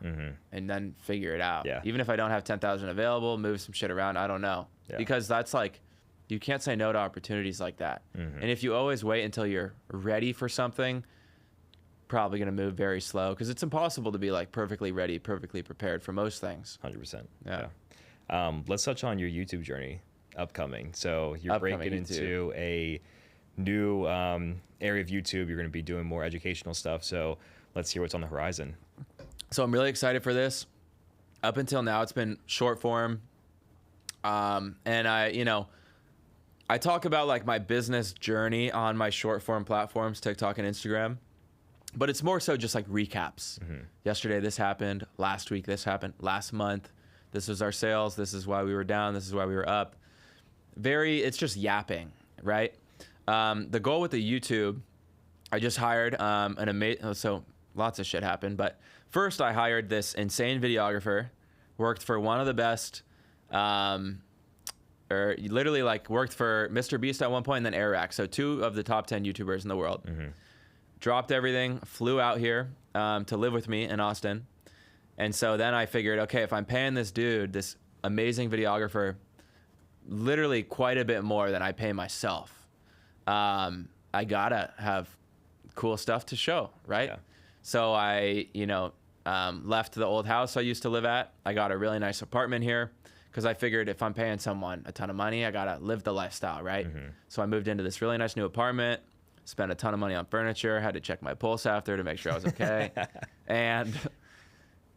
and then figure it out. Yeah. Even if I don't have 10,000 available, move some shit around. I don't know, because that's like, you can't say no to opportunities like that. And if you always wait until you're ready for something, probably going to move very slow, because it's impossible to be like perfectly ready, perfectly prepared for most things. 100%. Yeah. Let's touch on your YouTube journey upcoming. So you're breaking into a new area of YouTube. You're going to be doing more educational stuff. So let's hear what's on the horizon. So I'm really excited for this. Up until now, it's been short form. And I talk about like my business journey on my short form platforms, TikTok and Instagram. But it's more so just like recaps. Yesterday, this happened. Last week, this happened. Last month, this was our sales. This is why we were down. This is why we were up. It's just yapping, right? The goal with the YouTube, I just hired an amazing, so lots of shit happened. But first, I hired this insane videographer, worked for one of the best, or literally like worked for Mr. Beast at one point, and then Airac. So 2 of the top 10 YouTubers in the world. Dropped everything, flew out here to live with me in Austin. And so then I figured, okay, if I'm paying this dude, this amazing videographer, literally quite a bit more than I pay myself, I gotta have cool stuff to show, right? Yeah. So I, left the old house I used to live at. I got a really nice apartment here because I figured if I'm paying someone a ton of money, I gotta live the lifestyle, right? So I moved into this really nice new apartment. Spent a ton of money on furniture, had to check my pulse after to make sure I was okay. And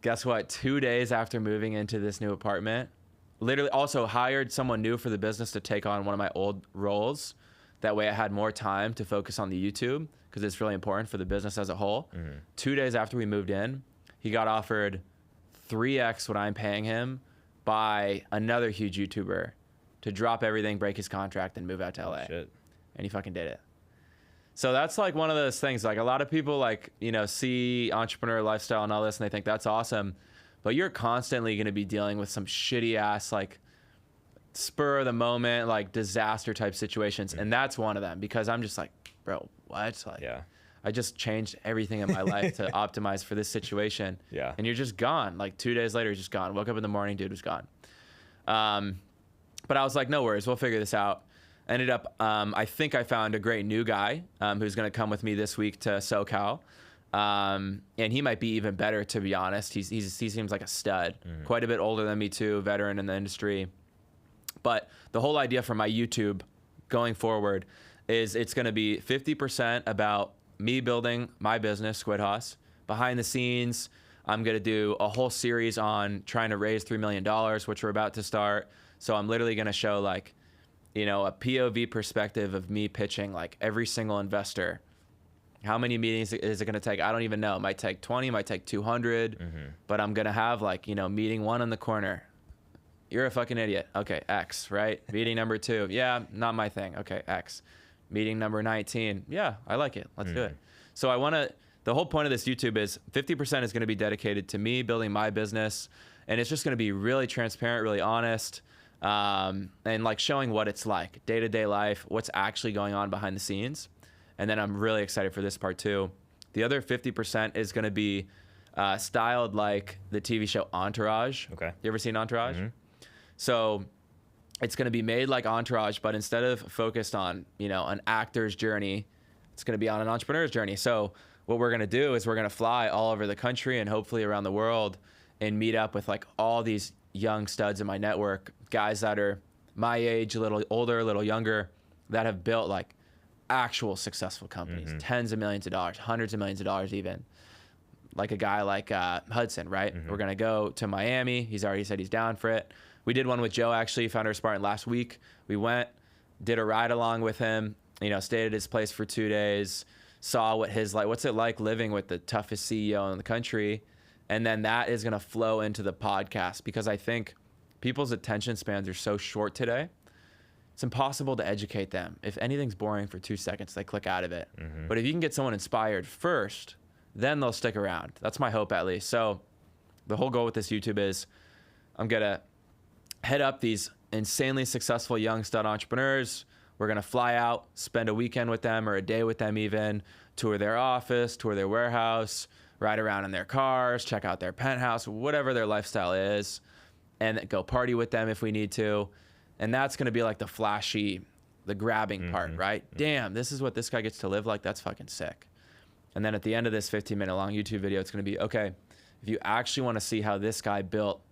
guess what? 2 days after moving into this new apartment, literally also hired someone new for the business to take on one of my old roles That way I had more time to focus on the YouTube because it's really important for the business as a whole. 2 days after we moved in, he got offered 3x what I'm paying him by another huge YouTuber to drop everything, break his contract, and move out to LA. Shit. And he fucking did it. So that's like one of those things, like a lot of people like, you know, see entrepreneur lifestyle and all this and they think that's awesome, but you're constantly going to be dealing with some shitty ass, like spur of the moment, like disaster type situations. And that's one of them because I'm just like, bro, what? Like, Yeah. I just changed everything in my life to optimize for this situation. Yeah. And you're just gone. Like 2 days later, you're just gone. Woke up in the morning, dude was gone. But I was like, no worries, we'll figure this out. Ended up, I think I found a great new guy who's going to come with me this week to SoCal. And he might be even better, to be honest. He seems like a stud, quite a bit older than me too, veteran in the industry. But the whole idea for my YouTube going forward is it's going to be 50% about me building my business, Squidhaus. Behind the scenes, I'm going to do a whole series on trying to raise $3 million, which we're about to start. So I'm literally going to show like, you know, a POV perspective of me pitching like every single investor. How many meetings is it going to take? I don't even know. It might take 20, might take 200, but I'm going to have like, you know, meeting 1 in the corner. You're a fucking idiot. Okay, X, right? Meeting number 2. Yeah, not my thing. Okay, X. Meeting number 19. Yeah, I like it. Let's do it. So I want to, the whole point of this YouTube is 50% is going to be dedicated to me building my business. And it's just going to be really transparent, really honest. And like showing what it's like day-to-day life, what's actually going on behind the scenes. And then I'm really excited for this part too. The other 50% is going to be styled like the TV show Entourage. Okay. You ever seen Entourage? So it's going to be made like Entourage, but instead of focused on, you know, an actor's journey, it's going to be on an entrepreneur's journey. So what we're going to do is we're going to fly all over the country and hopefully around the world and meet up with like all these young studs in my network, guys that are my age, a little older, a little younger, that have built like actual successful companies, tens of millions of dollars, hundreds of millions of dollars even. Like a guy like Hudson, right? We're going to go to Miami. He's already said he's down for it. We did one with Joe, actually, Founder of Spartan last week. We went, did a ride along with him, you know, stayed at his place for 2 days, saw what his, like, what's it like living with the toughest CEO in the country. And then that is going to flow into the podcast because I think people's attention spans are so short today. It's impossible to educate them. If anything's boring for 2 seconds, they click out of it. But if you can get someone inspired first, then they'll stick around. That's my hope, at least. So the whole goal with this YouTube is I'm going to head up these insanely successful young stud entrepreneurs. We're going to fly out, spend a weekend with them or a day with them even, tour their office, tour their warehouse, ride around in their cars, check out their penthouse, whatever their lifestyle is, and go party with them if we need to. And that's going to be like the flashy, the grabbing part, right? Damn, this is what this guy gets to live like. That's fucking sick. And then at the end of this 15-minute long YouTube video, it's going to be, okay, if you actually want to see how this guy built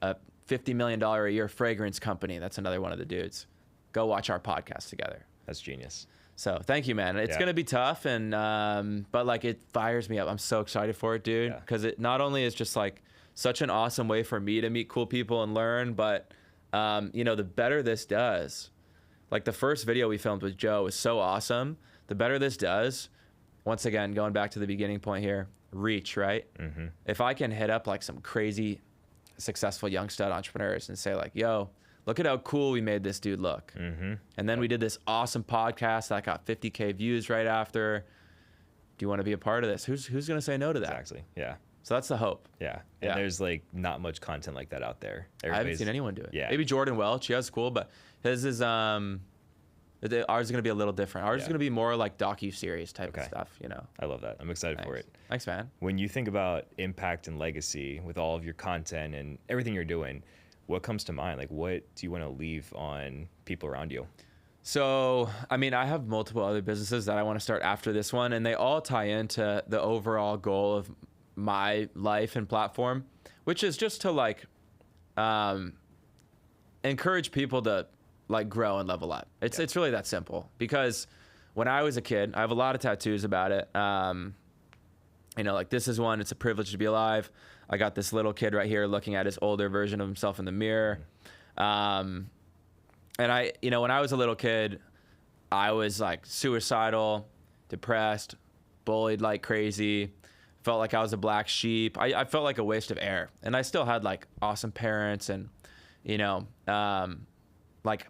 a $50 million a year fragrance company, that's another one of the dudes, go watch our podcast together. That's genius. So thank you, man. It's going to be tough, and but like it fires me up. I'm so excited for it, dude, because it not only is just like such an awesome way for me to meet cool people and learn, but you know, the better this does, like the first video we filmed with Joe was so awesome. The better this does, once again, going back to the beginning point here, reach, right? If I can hit up like some crazy successful young stud entrepreneurs and say like, yo, look at how cool we made this dude look. And then we did this awesome podcast that got 50K views right after. Do you want to be a part of this? Who's going to say no to that? Exactly. Yeah. So that's the hope. Yeah. And there's like not much content like that out there. I haven't seen anyone do it. Yeah. Maybe Jordan Welch. He has cool, but his is ours is going to be a little different. Ours is going to be more like docu-series type of stuff, you know. I love that. I'm excited for it. Thanks, man. When you think about impact and legacy with all of your content and everything you're doing, what comes to mind? Like, what do you want to leave on people around you? So, I mean, I have multiple other businesses that I want to start after this one, and they all tie into the overall goal of my life and platform, which is just to like encourage people to like grow and level up. It's really that simple, because when I was a kid, I have a lot of tattoos about it. You know, like this is one, it's a privilege to be alive. I got this little kid right here looking at his older version of himself in the mirror. And I, you know, when I was a little kid, I was like suicidal, depressed, bullied like crazy, felt like I was a black sheep. I felt like a waste of air. And I still had like awesome parents and, you know, like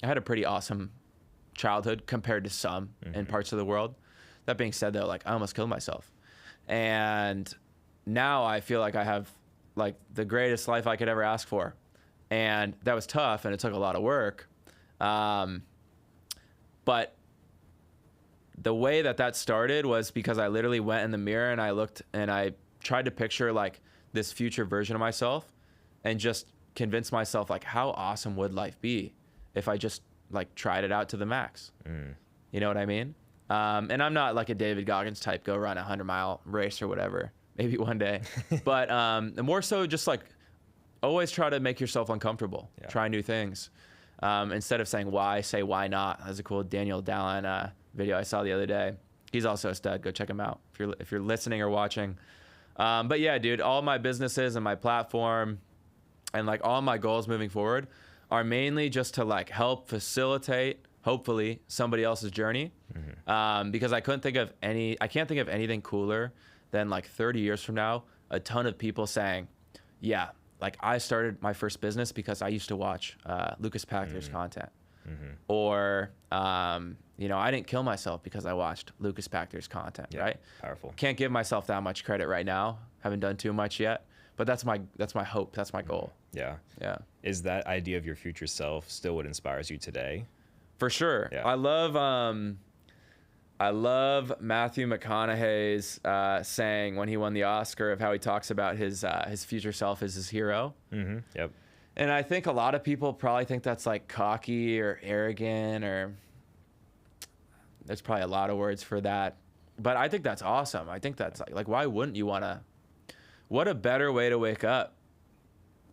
I had a pretty awesome childhood compared to some in parts of the world. That being said though, like I almost killed myself. And now I feel like I have like the greatest life I could ever ask for. And that was tough and it took a lot of work. But the way that started was because I literally went in the mirror and I looked and I tried to picture like this future version of myself and just convince myself like how awesome would life be if I just like tried it out to the max. You know what I mean? And I'm not like a David Goggins type, go run a 100-mile race or whatever, maybe one day. But more so just like always try to make yourself uncomfortable, try new things. Instead of saying why, say why not. That's a cool Daniel Dallin video I saw the other day. He's also a stud. Go check him out if you're listening or watching. But yeah, dude, all my businesses and my platform and like all my goals moving forward are mainly just to like help facilitate, hopefully, somebody else's journey. Because I can't think of anything cooler than like 30 years from now, a ton of people saying, yeah, like I started my first business because I used to watch Lukas Pakter's content. Or, you know, I didn't kill myself because I watched Lukas Pakter's content, right? Powerful. Can't give myself that much credit right now. Haven't done too much yet, but that's my hope. That's my goal. Yeah. Yeah. Is that idea of your future self still what inspires you today? For sure. Yeah. I love Matthew McConaughey's saying when he won the Oscar of how he talks about his future self as his hero. Yep. And I think a lot of people probably think that's like cocky or arrogant, or there's probably a lot of words for that. But I think that's awesome. I think that's like why wouldn't you want to? What a better way to wake up.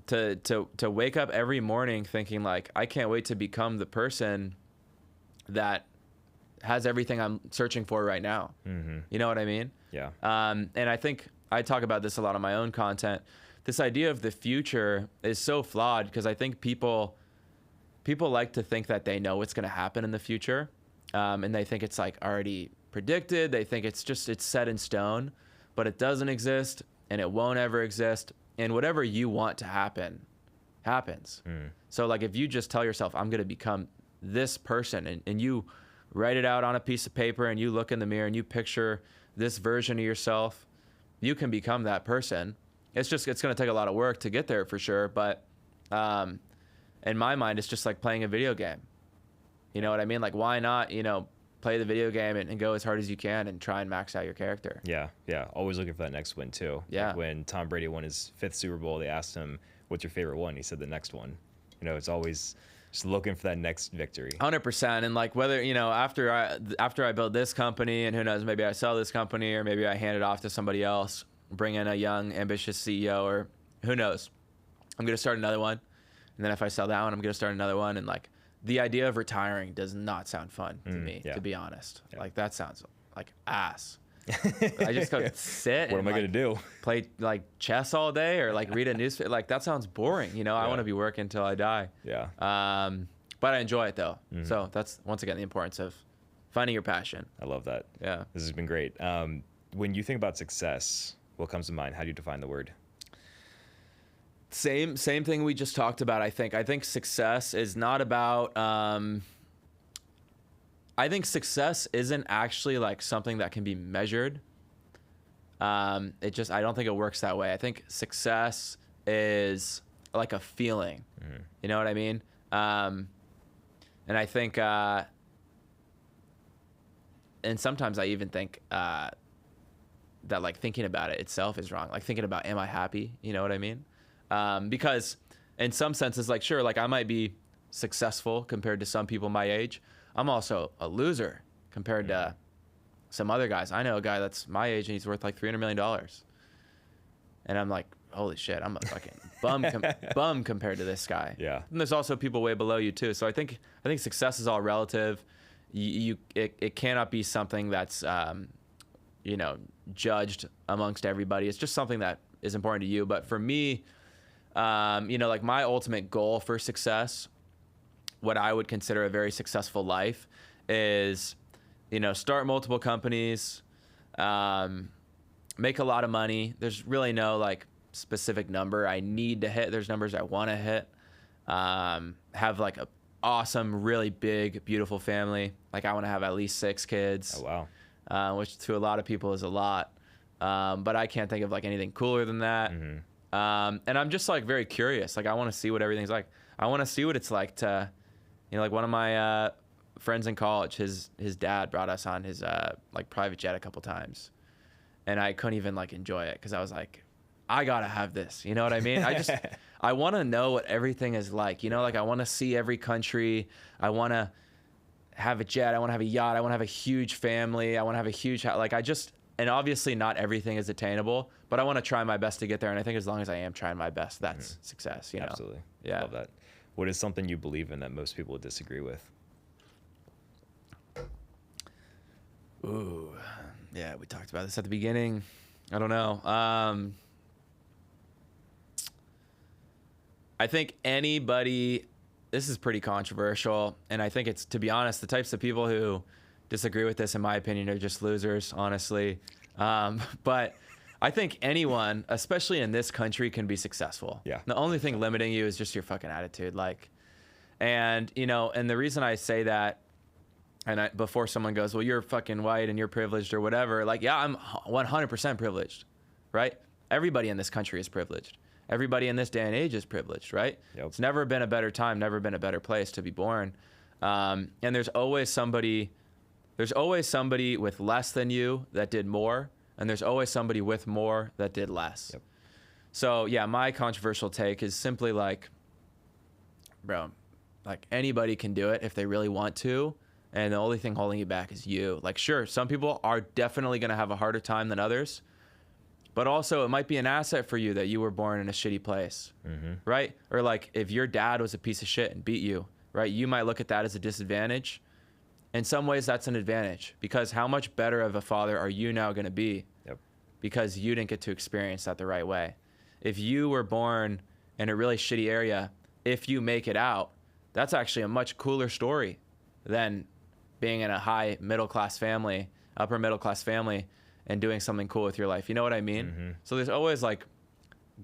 To wake up every morning thinking like I can't wait to become the person that has everything I'm searching for right now. You know what I mean? Yeah. And I think I talk about this a lot on my own content. This idea of the future is so flawed because I think people like to think that they know what's going to happen in the future. And they think it's like already predicted. They think it's set in stone, but it doesn't exist and it won't ever exist. And whatever you want to happen, happens. So like if you just tell yourself, I'm going to become this person and you write it out on a piece of paper and you look in the mirror and you picture this version of yourself, you can become that person. It's going to take a lot of work to get there for sure. But in my mind, it's just like playing a video game. You know what I mean? Like why not, you know, play the video game and go as hard as you can and try and max out your character. Yeah. Always looking for that next win too. Yeah. Like when Tom Brady won his 5th Super Bowl, they asked him, what's your favorite one? He said the next one. You know, it's always just looking for that next victory. 100%. And like whether, you know, after I build this company and who knows, maybe I sell this company or maybe I hand it off to somebody else, bring in a young, ambitious CEO or who knows, I'm going to start another one. And then if I sell that one, I'm going to start another one. And like the idea of retiring does not sound fun to me, to be honest. Yeah. Like that sounds like ass. I just go sit. What am I going to do? Play like chess all day or like read a newspaper. Like that sounds boring. You know, I want to be working until I die. Yeah. But I enjoy it though. So that's once again the importance of finding your passion. I love that. Yeah. This has been great. When you think about success, what comes to mind? How do you define the word? Same thing we just talked about. I think success is not about. I think success isn't actually like something that can be measured. I don't think it works that way. I think success is like a feeling. You know what I mean? And I think, and sometimes I even think that like thinking about it itself is wrong. Like thinking about, am I happy? You know what I mean? Because in some senses, like, sure, like I might be successful compared to some people my age. I'm also a loser compared to some other guys. I know a guy that's my age and he's worth like $300 million. And I'm like, holy shit, I'm a fucking bum compared to this guy. Yeah. And there's also people way below you too. So I think success is all relative. It cannot be something that's, you know, judged amongst everybody. It's just something that is important to you. But for me, you know, like my ultimate goal for success, what I would consider a very successful life, is, start multiple companies, make a lot of money. There's really no like specific number I need to hit. There's numbers I want to hit. Have like a awesome, really big, beautiful family. Like I want to have at least 6 kids. Oh, wow. Which to a lot of people is a lot. But I can't think of like anything cooler than that. And I'm just like very curious. Like I want to see what everything's like. I want to see what it's like to, like one of my friends in college, his dad brought us on his like private jet a couple times, and I couldn't even like enjoy it because I was like, I gotta have this. You know what I mean? I want to know what everything is like. Like I want to see every country. I want to have a jet. I want to have a yacht. I want to have a huge family. I want to have a huge house. Like and obviously not everything is attainable, but I want to try my best to get there. And I think as long as I am trying my best, that's success. Absolutely. Yeah. Love that. What is something you believe in that most people would disagree with? Ooh, yeah, we talked about this at the beginning. I don't know. I think this is pretty controversial, and I think it's, to be honest, the types of people who disagree with this, in my opinion, are just losers, honestly. But I think anyone, especially in this country, can be successful. Yeah. The only thing limiting you is just your fucking attitude. And the reason I say that, and before someone goes, well, you're fucking white and you're privileged or whatever, like, yeah, I'm 100% privileged, right? Everybody in this country is privileged. Everybody in this day and age is privileged, right? Yep. It's never been a better time, never been a better place to be born. And there's always somebody with less than you that did more, and there's always somebody with more that did less. Yep. So yeah, my controversial take is simply like, bro, like anybody can do it if they really want to, and the only thing holding you back is you. Like, sure, some people are definitely going to have a harder time than others, but also it might be an asset for you that you were born in a shitty place, right? Or like if your dad was a piece of shit and beat you, right? You might look at that as a disadvantage. In some ways, that's an advantage, because how much better of a father are you now going to be? Yep. Because you didn't get to experience that the right way. If you were born in a really shitty area, if you make it out, that's actually a much cooler story than being in a high middle-class family, upper middle-class family, and doing something cool with your life. You know what I mean? So there's always like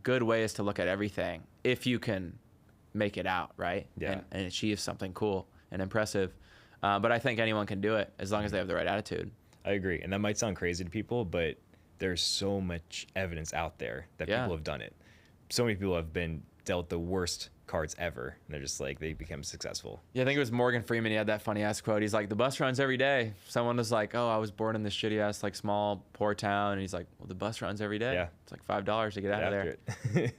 good ways to look at everything if you can make it out, right? Yeah. And achieve something cool and impressive. But I think anyone can do it as long as they have the right attitude. I agree. And that might sound crazy to people, but there's so much evidence out there that people have done it. So many people have been dealt the worst cards ever, and they're just like, they become successful. Yeah, I think it was Morgan Freeman. He had that funny ass quote. He's like, the bus runs every day. Someone was like, oh, I was born in this shitty ass like small poor town, and he's like, well, the bus runs every day. Yeah. It's like $5 to get out of there.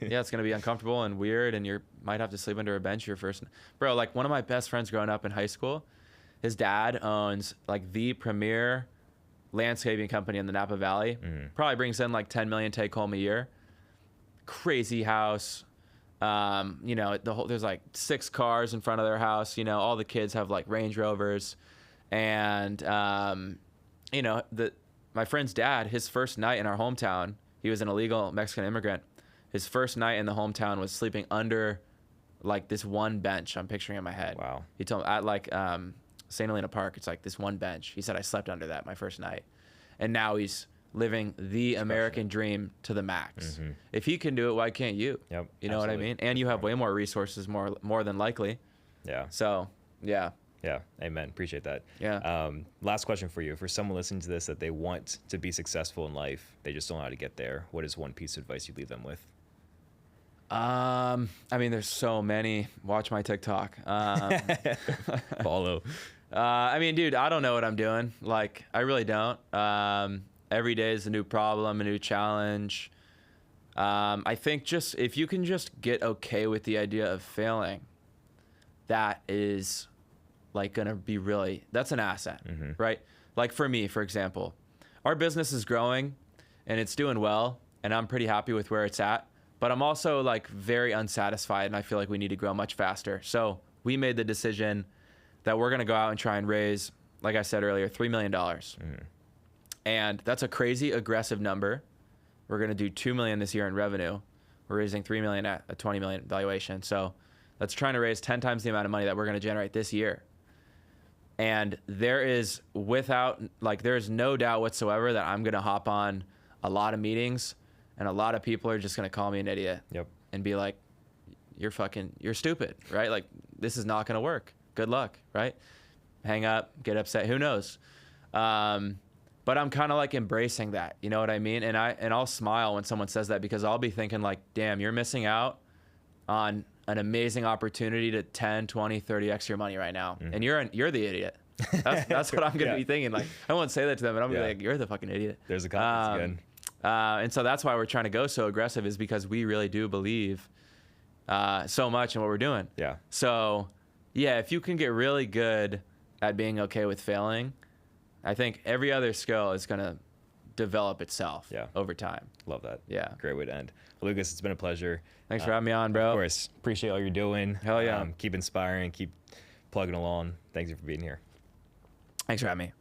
Yeah, it's gonna be uncomfortable and weird, and you might have to sleep under a bench your first. Bro, like one of my best friends growing up in high school, his dad owns like the premier landscaping company in the Napa Valley. Probably brings in like 10 million take home a year. Crazy house. There's like 6 cars in front of their house. All the kids have like Range Rovers, and my friend's dad, his first night in our hometown, he was an illegal Mexican immigrant. His first night in the hometown was sleeping under like this one bench. I'm picturing in my head. Wow. He told me at like St. Helena Park, it's like this one bench. He said, I slept under that my first night, and now he's living the American dream to the max. If he can do it, why can't you? Yep. You know what I mean? And you have way more resources, more than likely. Yeah. So, yeah. Yeah. Amen. Appreciate that. Yeah. Last question for you. For someone listening to this that they want to be successful in life, they just don't know how to get there, what is one piece of advice you'd leave them with? I mean, there's so many. Watch my TikTok. Follow. I mean, dude, I don't know what I'm doing. Like, I really don't. Every day is a new problem, a new challenge. I think just if you can just get okay with the idea of failing, that is like gonna be that's an asset, right? Like for me, for example, our business is growing and it's doing well, and I'm pretty happy with where it's at, but I'm also like very unsatisfied, and I feel like we need to grow much faster. So we made the decision that we're gonna go out and try and raise, like I said earlier, $3 million. And that's a crazy aggressive number. We're going to do $2 million this year in revenue. We're raising $3 million at a $20 million valuation. So that's trying to raise 10 times the amount of money that we're going to generate this year. And there is no doubt whatsoever that I'm going to hop on a lot of meetings and a lot of people are just going to call me an idiot. Yep. And be like, you're stupid, right? Like, this is not going to work. Good luck, right? Hang up, get upset, who knows? But I'm kind of like embracing that, you know what I mean? And I'll smile when someone says that, because I'll be thinking like, damn, you're missing out on an amazing opportunity to 10, 20, 30x your money right now. And you're the idiot. That's what I'm going to be thinking. Like, I won't say that to them, but I'm going to be like, you're the fucking idiot. There's a confidence again. And so that's why we're trying to go so aggressive, is because we really do believe so much in what we're doing. Yeah. So yeah, if you can get really good at being okay with failing, I think every other skill is going to develop itself over time. Love that. Yeah. Great way to end. Lucas, it's been a pleasure. Thanks for having me on, bro. Of course. Appreciate all you're doing. Hell yeah. Keep inspiring, keep plugging along. Thanks for being here. Thanks for having me.